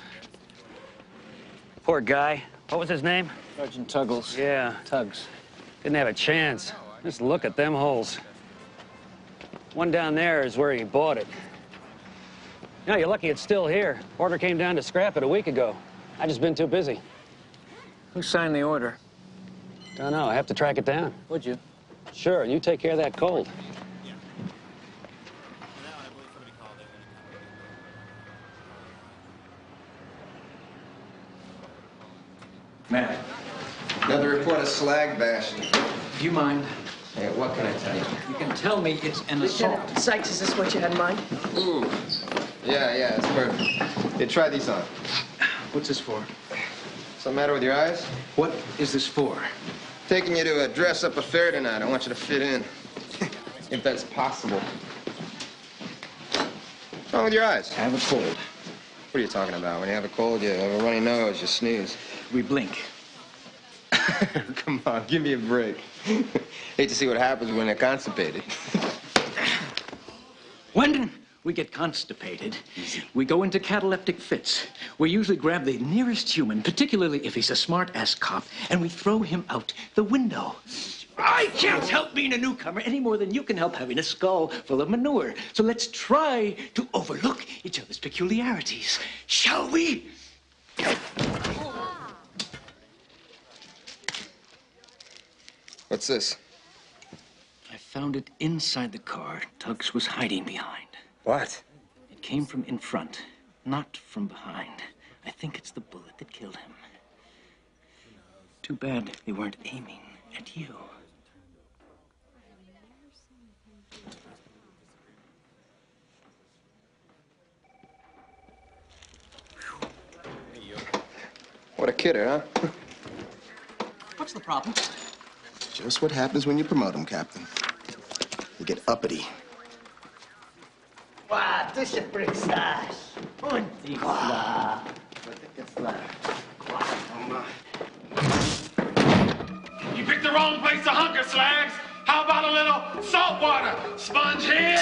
Speaker 22: Poor guy. What was his name?
Speaker 8: Sergeant Tuggles.
Speaker 22: Yeah.
Speaker 8: Tugs.
Speaker 22: Didn't have a chance. Just look at them holes. One down there is where he bought it. You know, you're lucky it's still here. Order came down to scrap it a week ago. I just been too busy.
Speaker 8: Who signed the order?
Speaker 22: Don't know. I have to track it down.
Speaker 8: Would you?
Speaker 22: Sure. You take care of that cold.
Speaker 13: Matt. Another report of slag bashing.
Speaker 10: Do you mind?
Speaker 13: Hey, what can I tell you?
Speaker 10: You can tell me it's an assault.
Speaker 14: Sikes, is this what you had in mind?
Speaker 13: Ooh. Yeah, it's perfect. Hey, try these on.
Speaker 10: What's this for?
Speaker 13: Something matter with your eyes?
Speaker 10: What is this for?
Speaker 13: Taking you to a dress-up affair tonight. I want you to fit in. If that's possible. What's wrong with your eyes?
Speaker 10: I have a cold.
Speaker 13: What are you talking about? When you have a cold, you have a runny nose, you sneeze.
Speaker 10: We blink.
Speaker 13: Come on, give me a break. Hate to see what happens when they're constipated.
Speaker 10: When we get constipated, we go into cataleptic fits. We usually grab the nearest human, particularly if he's a smart-ass cop, and we throw him out the window. I can't help being a newcomer any more than you can help having a skull full of manure. So let's try to overlook each other's peculiarities, shall we?
Speaker 13: What's this?
Speaker 10: I found it inside the car Tugs was hiding behind.
Speaker 13: What?
Speaker 10: It came from in front, not from behind. I think it's the bullet that killed him. Too bad they weren't aiming at you.
Speaker 13: What a kidder, huh?
Speaker 14: What's the problem?
Speaker 16: Just what happens when you promote them, Captain. You get uppity.
Speaker 20: Wow, tu se prestaš. Untikla.
Speaker 21: You picked the wrong place to hunker, slags. How about a little salt water, sponge head?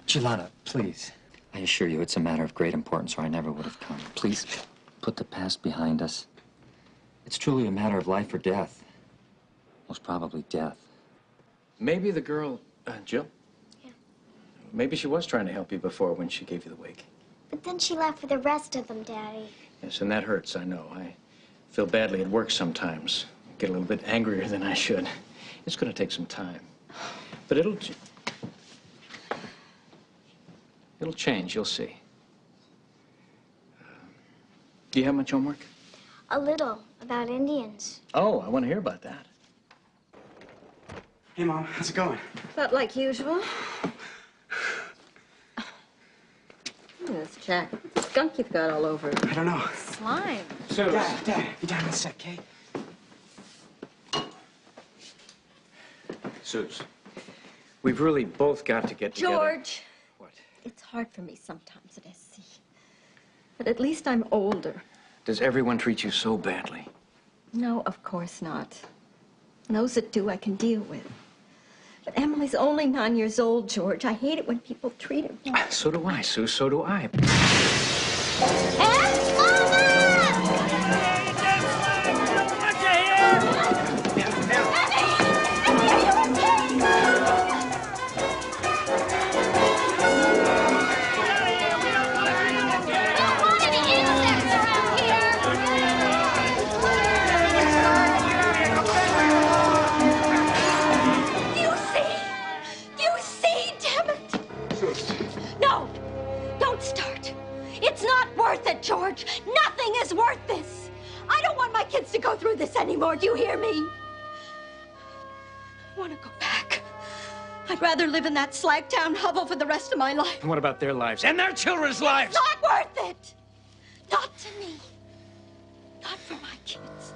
Speaker 9: Gilana, please. I assure you it's a matter of great importance, or I never would have come. Please, put the past behind us. It's truly a matter of life or death. Most probably death.
Speaker 10: Maybe the girl, Jill?
Speaker 12: Yeah.
Speaker 10: Maybe she was trying to help you before when she gave you the wig.
Speaker 12: But then she left for the rest of them, Daddy.
Speaker 10: Yes, and that hurts, I know. I feel badly at work sometimes. Get a little bit angrier than I should. It's going to take some time. But it'll change, you'll see. Do you have much homework?
Speaker 12: A little, about Indians.
Speaker 10: Oh, I want to hear about that.
Speaker 1: Hey, Mom, how's it going?
Speaker 15: About like usual. This Jack, skunk you've got all over.
Speaker 1: I don't know.
Speaker 15: Slime.
Speaker 10: So,
Speaker 1: Dad, you down in a sec, Kate?
Speaker 10: Suze, we've really both got to get together.
Speaker 15: George.
Speaker 10: What?
Speaker 15: It's hard for me sometimes at SC. But at least I'm older.
Speaker 10: Does everyone treat you so badly?
Speaker 15: No, of course not. And those that do, I can deal with. But Emily's only 9 years old, George. I hate it when people treat her.
Speaker 10: So do I, Sue. So do I.
Speaker 15: George, nothing is worth this. I don't want my kids to go through this anymore. Do you hear me? I want to go back. I'd rather live in that Slagtown hovel for the rest of my life.
Speaker 10: And what about their lives? And their children's lives?
Speaker 15: It's not worth it. Not to me. Not for my kids.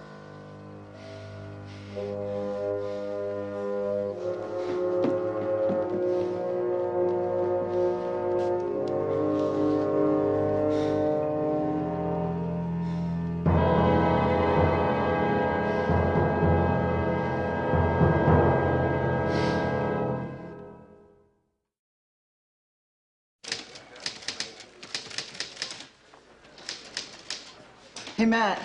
Speaker 14: Hey, Matt.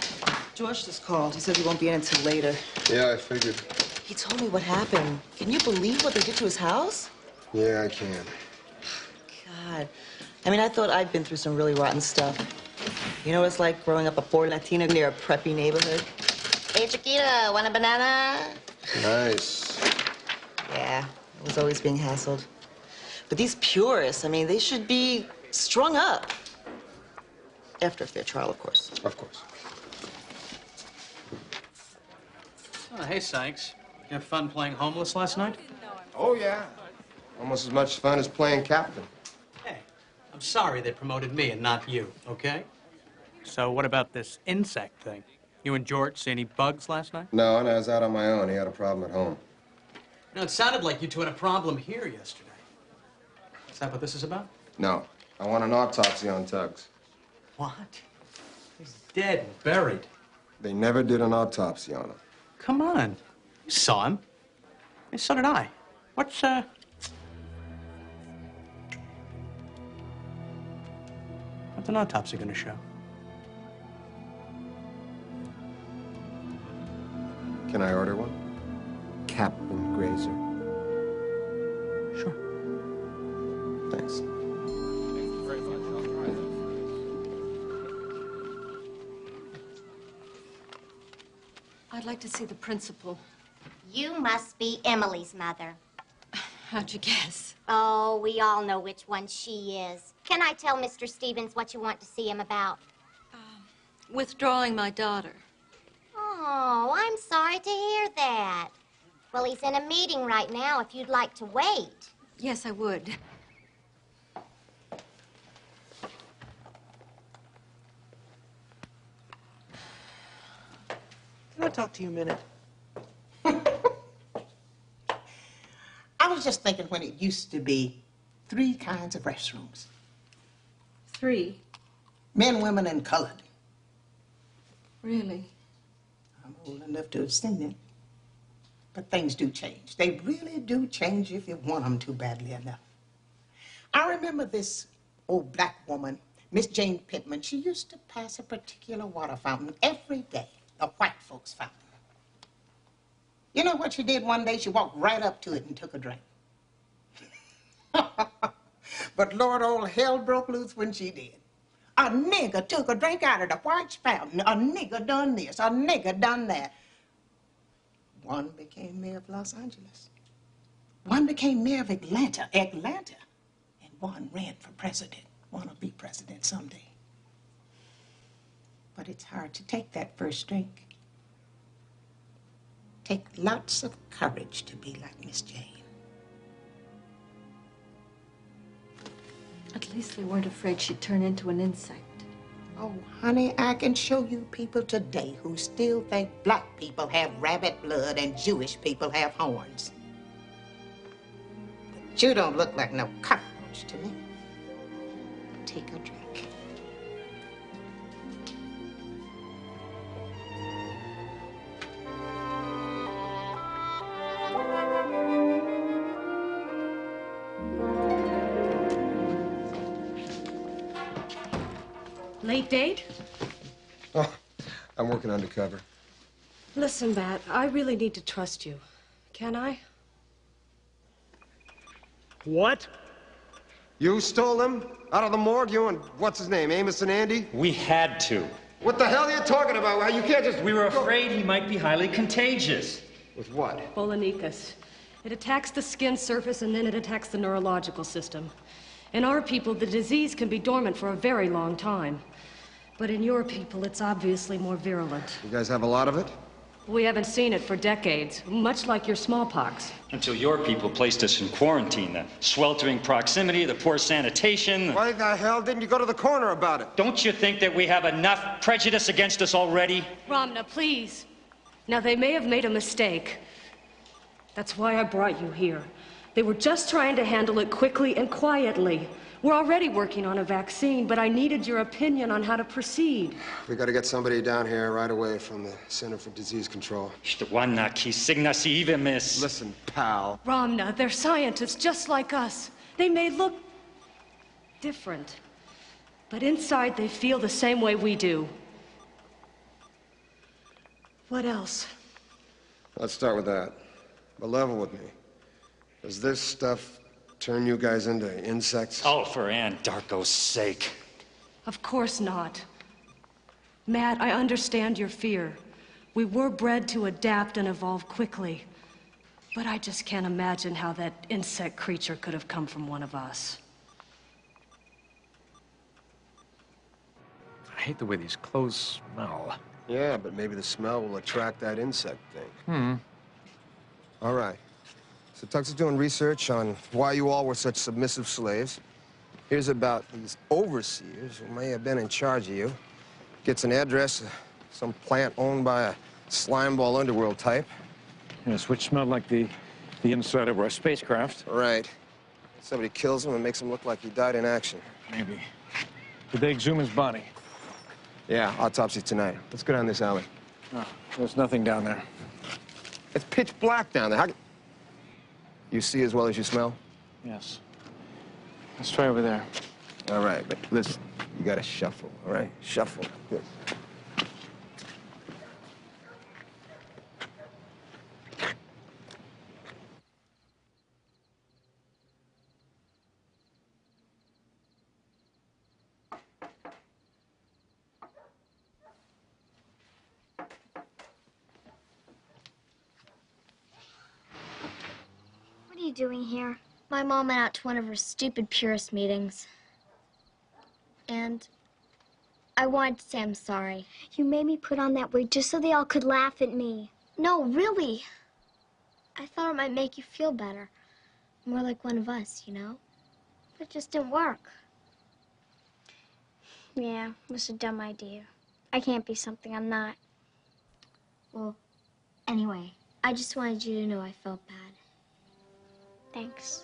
Speaker 4: George just called. He says he won't be in until later.
Speaker 16: Yeah, I figured.
Speaker 4: He told me what happened. Can you believe what they did to his house?
Speaker 16: Yeah, I can.
Speaker 4: God. I mean, I thought I'd been through some really rotten stuff. You know what it's like growing up a poor Latina near a preppy neighborhood? Hey, Chiquita, want a banana?
Speaker 16: Nice.
Speaker 4: Yeah, I was always being hassled. But these purists, I mean, they should be strung up. After a fair trial, of course.
Speaker 16: Of course.
Speaker 8: Oh, hey, Sikes. You have fun playing homeless last night?
Speaker 16: Oh, yeah. Almost as much fun as playing captain.
Speaker 8: Hey, I'm sorry they promoted me and not you, okay? So what about this insect thing? You and George see any bugs last night?
Speaker 16: No, and I was out on my own. He had a problem at home.
Speaker 8: No, it sounded like you two had a problem here yesterday. Is that what this is about?
Speaker 16: No. I want an autopsy on Tuggs.
Speaker 8: What? He's dead and buried.
Speaker 16: They never did an autopsy on him.
Speaker 8: Come on. You saw him. And so did I. What's an autopsy gonna show?
Speaker 16: Can I order one? Captain Grazer.
Speaker 8: Sure.
Speaker 16: Thanks.
Speaker 7: I'd like to see the principal.
Speaker 6: You must be Emily's mother.
Speaker 7: How'd you guess?
Speaker 6: Oh, we all know which one she is. Can I tell Mr. Stevens what you want to see him about?
Speaker 7: Withdrawing my daughter.
Speaker 6: Oh, I'm sorry to hear that. Well, he's in a meeting right now if you'd like to wait.
Speaker 7: Yes, I would.
Speaker 20: Can I talk to you a minute? I was just thinking when it used to be 3 kinds of restrooms.
Speaker 7: 3?
Speaker 20: Men, women, and colored.
Speaker 7: Really?
Speaker 20: I'm old enough to have seen it. But things do change. They really do change if you want them to badly enough. I remember this old black woman, Miss Jane Pittman. She used to pass a particular water fountain every day, a white folks' fountain. You know what she did one day? She walked right up to it and took a drink. But Lord, all hell broke loose when she did. A nigger took a drink out of the white fountain. A nigger done this. A nigger done that. One became mayor of Los Angeles. One became mayor of Atlanta. And one ran for president. Want to be president someday. But it's hard to take that first drink. Take lots of courage to be like Miss Jane.
Speaker 7: At least they weren't afraid she'd turn into an insect.
Speaker 20: Oh, honey, I can show you people today who still think black people have rabbit blood and Jewish people have horns. But you don't look like no cockroach to me. Take a drink.
Speaker 7: Late date?
Speaker 16: Oh, I'm working undercover.
Speaker 7: Listen, Matt, I really need to trust you. Can I?
Speaker 16: What? You stole them? Out of the morgue? You and what's his name, Amos and Andy?
Speaker 9: We had to.
Speaker 16: What the hell are you talking about? You can't just...
Speaker 9: We were afraid he might be highly contagious.
Speaker 16: With what?
Speaker 7: Bolonicus. It attacks the skin surface and then it attacks the neurological system. In our people, the disease can be dormant for a very long time. But in your people, it's obviously more virulent.
Speaker 16: You guys have a lot of it?
Speaker 7: We haven't seen it for decades, much like your smallpox.
Speaker 9: Until your people placed us in quarantine. The sweltering proximity, the poor sanitation.
Speaker 16: Why the hell didn't you go to the corner about it?
Speaker 9: Don't you think that we have enough prejudice against us already?
Speaker 7: Ramna, please. Now, they may have made a mistake. That's why I brought you here. They were just trying to handle it quickly and quietly. We're already working on a vaccine, but I needed your opinion on how to proceed.
Speaker 16: We got to get somebody down here right away from the Center for Disease Control.
Speaker 9: Listen,
Speaker 16: pal.
Speaker 7: Ramna, they're scientists just like us. They may look different, but inside they feel the same way we do.
Speaker 15: What else?
Speaker 16: Let's start with that. But level with me. Does this stuff turn you guys into insects?
Speaker 9: Oh, for Ann Darko's sake.
Speaker 7: Of course not. Matt, I understand your fear. We were bred to adapt and evolve quickly. But I just can't imagine how that insect creature could have come from one of us.
Speaker 8: I hate the way these clothes smell.
Speaker 16: Yeah, but maybe the smell will attract that insect thing. All right. So Tux is doing research on why you all were such submissive slaves. Here's about these overseers who may have been in charge of you. Gets an address of some plant owned by a slimeball underworld type.
Speaker 8: Yes, which smelled like the inside of our spacecraft.
Speaker 16: Right. Somebody kills him and makes him look like he died in action.
Speaker 8: Maybe. Did they exhume his body?
Speaker 16: Yeah, autopsy tonight. Let's go down this alley.
Speaker 8: Oh, there's nothing down there.
Speaker 16: It's pitch black down there. You see as well as you smell?
Speaker 8: Yes. Let's try over there.
Speaker 16: All right, but listen, you gotta shuffle, all right? Shuffle. Good.
Speaker 12: What are you doing here? My mom went out to one of her stupid purist meetings. And I wanted to say I'm sorry. You made me put on that wig just so they all could laugh at me. No, really. I thought it might make you feel better. More like one of us, you know? But it just didn't work. Yeah, it was a dumb idea. I can't be something I'm not. Well, anyway, I just wanted you to know I felt bad. Thanks.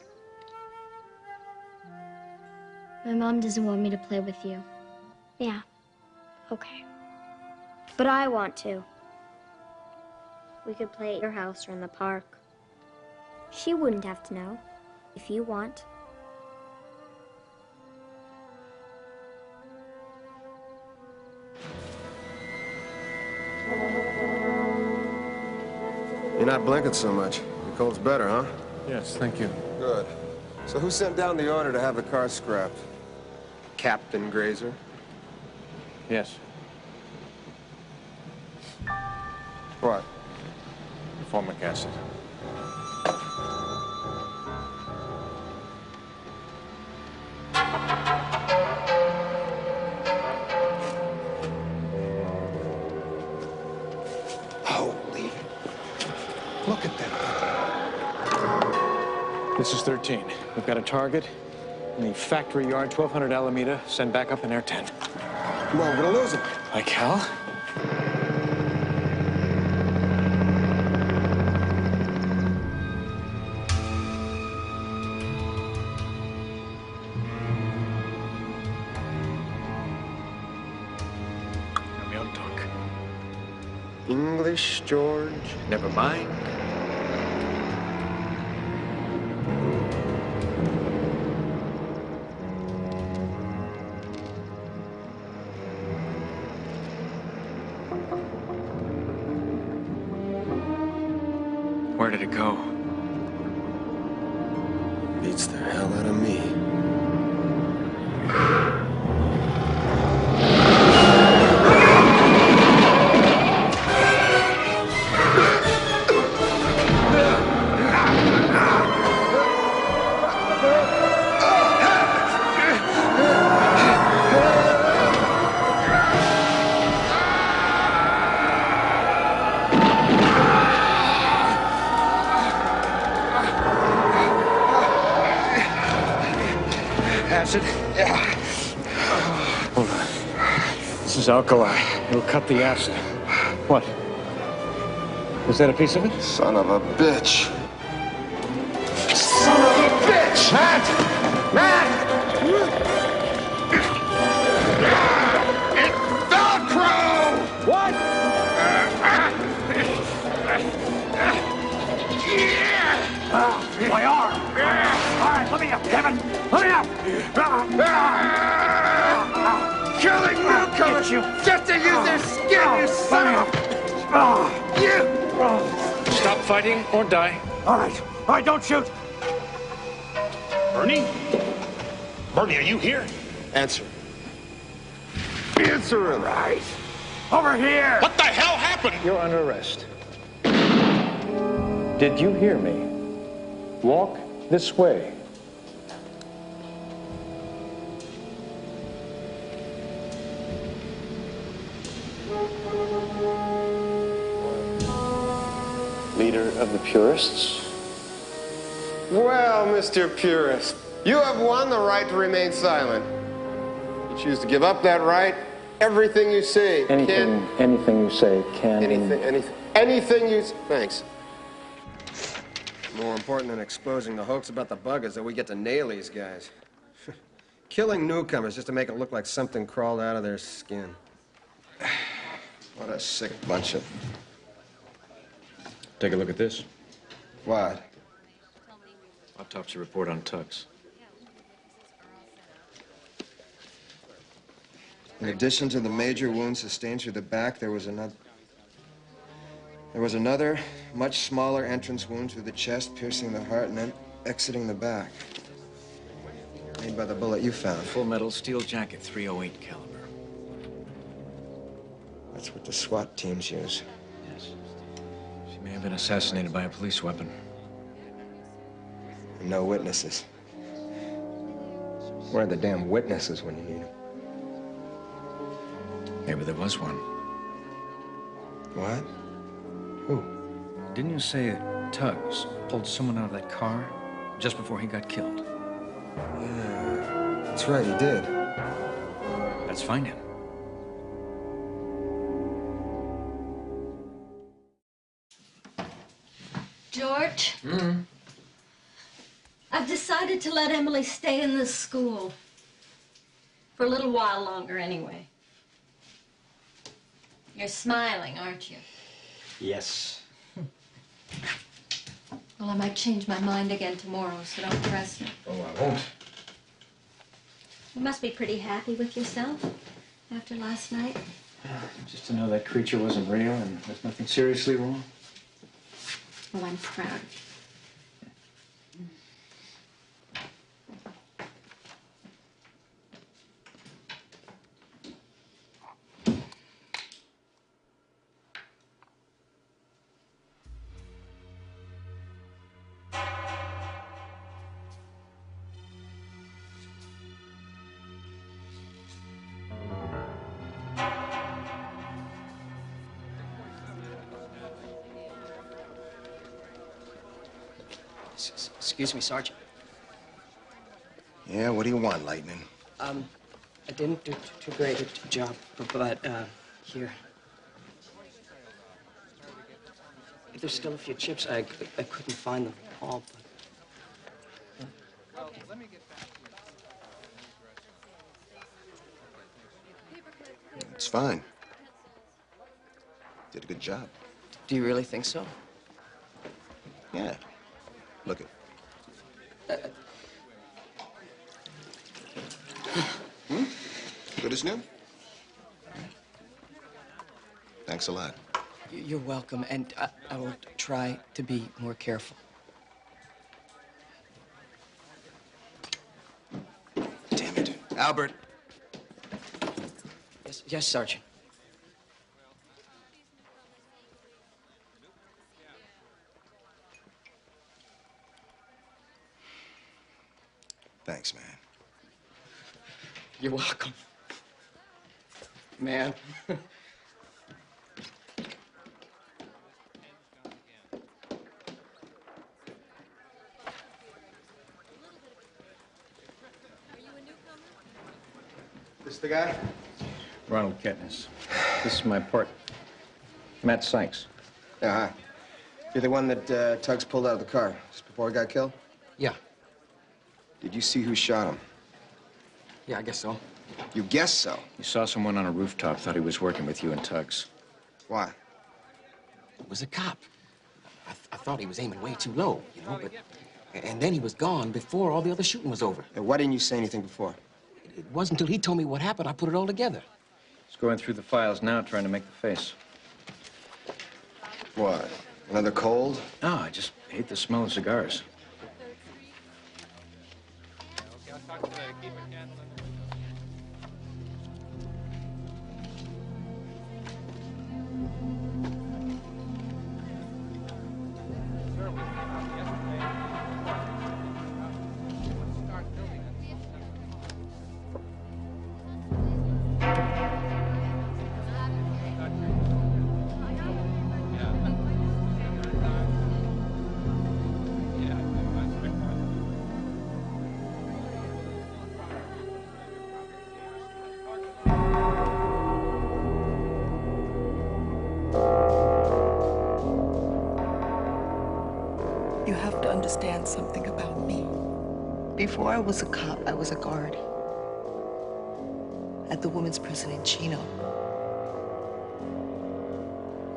Speaker 12: My mom doesn't want me to play with you. Yeah, okay. But I want to. We could play at your house or in the park. She wouldn't have to know, if you want.
Speaker 16: You're not blinking so much. Your cold's better, huh?
Speaker 8: Yes, thank you.
Speaker 16: Good. So who sent down the order to have the car scrapped? Captain Grazer?
Speaker 8: Yes.
Speaker 16: What?
Speaker 8: Formic acid.
Speaker 16: Holy. Look at that.
Speaker 8: This is 13. We've got a target in the factory yard, 1200 Alameda. Send back up in Air 10.
Speaker 16: Come on, we're gonna lose him.
Speaker 8: Like hell? We ought to talk.
Speaker 16: English, George?
Speaker 8: Never mind. Where did it go?
Speaker 16: Beats the hell out of me.
Speaker 8: Acid? Yeah. Hold on. This is alkali. It'll cut the acid. What? Was that a piece of it?
Speaker 16: Son of a bitch. Son of a bitch! Matt! Matt!
Speaker 21: It's Velcro!
Speaker 8: What?
Speaker 21: My arm! All right, let me up, Kevin! Let me up! Killing newcomers just to use their skin, you son of a...
Speaker 8: Stop fighting or die.
Speaker 21: All right. All right, don't shoot.
Speaker 19: Bernie? Bernie, are you here?
Speaker 16: Answer.
Speaker 21: Answer him. Right. Over here.
Speaker 19: What the hell happened?
Speaker 8: You're under arrest. Did you hear me? Walk this way. Leader of the Purists?
Speaker 16: Well, Mr. Purist, you have won the right to remain silent. You choose to give up that right. Everything you say
Speaker 8: Anything you say can...
Speaker 16: Anything you... Thanks. More important than exposing the hoax about the bug is that we get to nail these guys. Killing newcomers just to make it look like something crawled out of their skin. What a sick bunch of...
Speaker 8: Take a look at this.
Speaker 16: What?
Speaker 8: Autopsy report on Tuggs.
Speaker 16: In addition to the major wounds sustained through the back, there was another much smaller entrance wound through the chest, piercing the heart and then exiting the back. Made by the bullet you found.
Speaker 10: Full metal steel jacket, .308 caliber.
Speaker 16: That's what the SWAT teams use.
Speaker 10: Yes. She may have been assassinated by a police weapon.
Speaker 16: And no witnesses. Where are the damn witnesses when you need them?
Speaker 10: Maybe there was one.
Speaker 16: What? Who?
Speaker 10: Didn't you say Tuggs pulled someone out of that car just before he got killed?
Speaker 16: Yeah, that's right, he did.
Speaker 10: Let's find him.
Speaker 18: George? I've decided to let Emily stay in this school. For a little while longer, anyway. You're smiling, aren't you?
Speaker 3: Yes.
Speaker 18: Well, I might change my mind again tomorrow, so don't press me.
Speaker 16: Oh, I won't.
Speaker 18: You must be pretty happy with yourself after last night.
Speaker 10: Just to know that creature wasn't real and there's nothing seriously wrong.
Speaker 18: Well, I'm proud of you.
Speaker 14: Excuse me, Sergeant.
Speaker 16: Yeah, what do you want, Lightning?
Speaker 14: I didn't do too great a job, but here. There's still a few chips. I couldn't find them all, but...
Speaker 16: It's fine. Did a good job.
Speaker 14: Do you really think so?
Speaker 16: Yeah. Look it. Good as new? Thanks a lot.
Speaker 14: You're welcome, and I will try to be more careful.
Speaker 16: Damn it. Albert.
Speaker 14: Yes, Sergeant.
Speaker 16: Thanks, man.
Speaker 14: You're welcome. Man.
Speaker 16: This the guy?
Speaker 10: Ronald Ketnes. This is my partner, Matt Sikes.
Speaker 16: Yeah, hi. You're the one that Tuggs pulled out of the car just before he got killed?
Speaker 14: Yeah.
Speaker 16: Did you see who shot him?
Speaker 14: Yeah, I guess so.
Speaker 16: You guess so?
Speaker 10: You saw someone on a rooftop, thought he was working with you and Tuggs.
Speaker 16: Why?
Speaker 14: It was a cop. I thought he was aiming way too low, you know, but... And then he was gone before all the other shooting was over.
Speaker 16: And why didn't you say anything before?
Speaker 14: It wasn't until he told me what happened I put it all together.
Speaker 10: He's going through the files now, trying to make the face.
Speaker 16: What? Another cold?
Speaker 8: No, I just hate the smell of cigars.
Speaker 4: You have to understand something about me. Before I was a cop, I was a guard at the women's prison in Chino.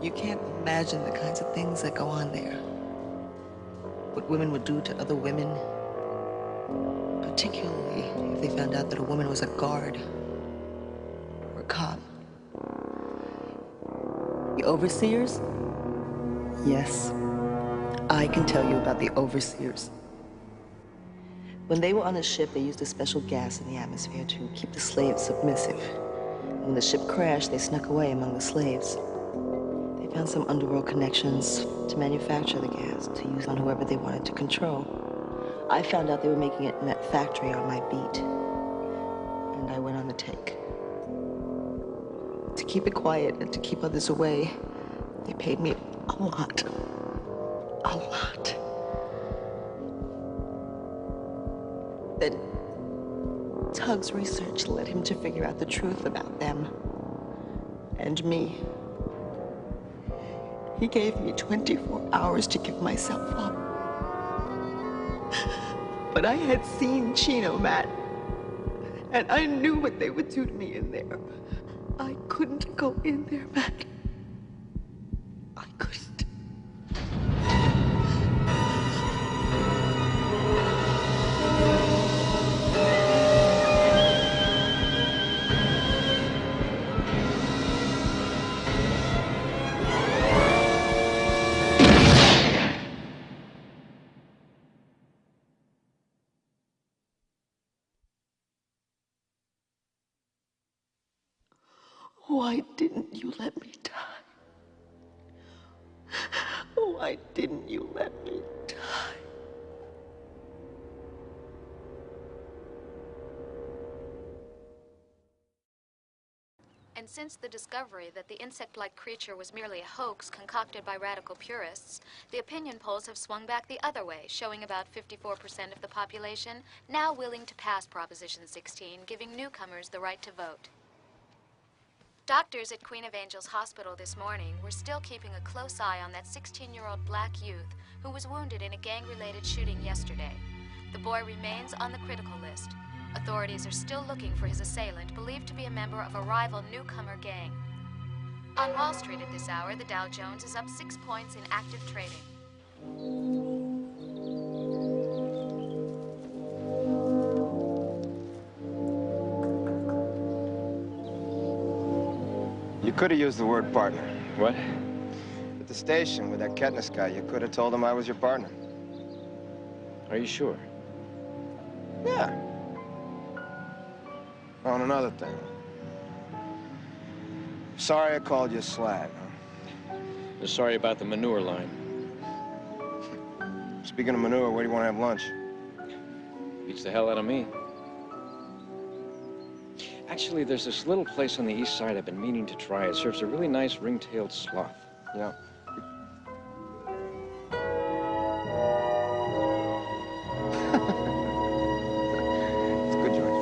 Speaker 4: You can't imagine the kinds of things that go on there. What women would do to other women, particularly if they found out that a woman was a guard or a cop. The overseers? Yes. I can tell you about the overseers. When they were on a ship, they used a special gas in the atmosphere to keep the slaves submissive. And when the ship crashed, they snuck away among the slaves. They found some underworld connections to manufacture the gas to use on whoever they wanted to control. I found out they were making it in that factory on my beat, and I went on the take. To keep it quiet and to keep others away, they paid me a lot. A lot. Then Tug's research led him to figure out the truth about them and me. He gave me 24 hours to give myself up. But I had seen Chino, Matt, and I knew what they would do to me in there. I couldn't go in there, Matt. I couldn't. Why didn't you let me die? Why didn't you let me die?
Speaker 2: And since the discovery that the insect-like creature was merely a hoax concocted by radical purists, the opinion polls have swung back the other way, showing about 54% of the population now willing to pass Proposition 16, giving newcomers the right to vote. Doctors at Queen of Angels Hospital this morning were still keeping a close eye on that 16-year-old black youth who was wounded in a gang-related shooting yesterday. The boy remains on the critical list. Authorities are still looking for his assailant, believed to be a member of a rival newcomer gang. On Wall Street at this hour, the Dow Jones is up 6 points in active trading.
Speaker 16: You could have used the word partner.
Speaker 8: What?
Speaker 16: At the station with that Ketnis guy, you could have told him I was your partner.
Speaker 8: Are you sure?
Speaker 16: Yeah. Oh, and another thing. Sorry I called you a slag, huh?
Speaker 8: You're sorry about the manure line.
Speaker 16: Speaking of manure, where do you want to have lunch?
Speaker 8: Beats the hell out of me. Actually, there's this little place on the east side I've been meaning to try. It serves a really nice ring-tailed sloth.
Speaker 16: Yeah. It's good, George.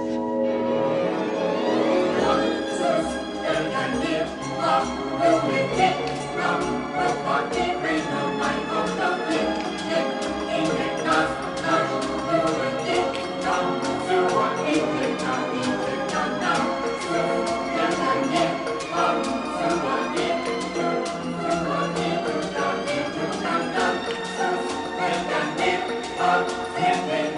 Speaker 21: Thank you.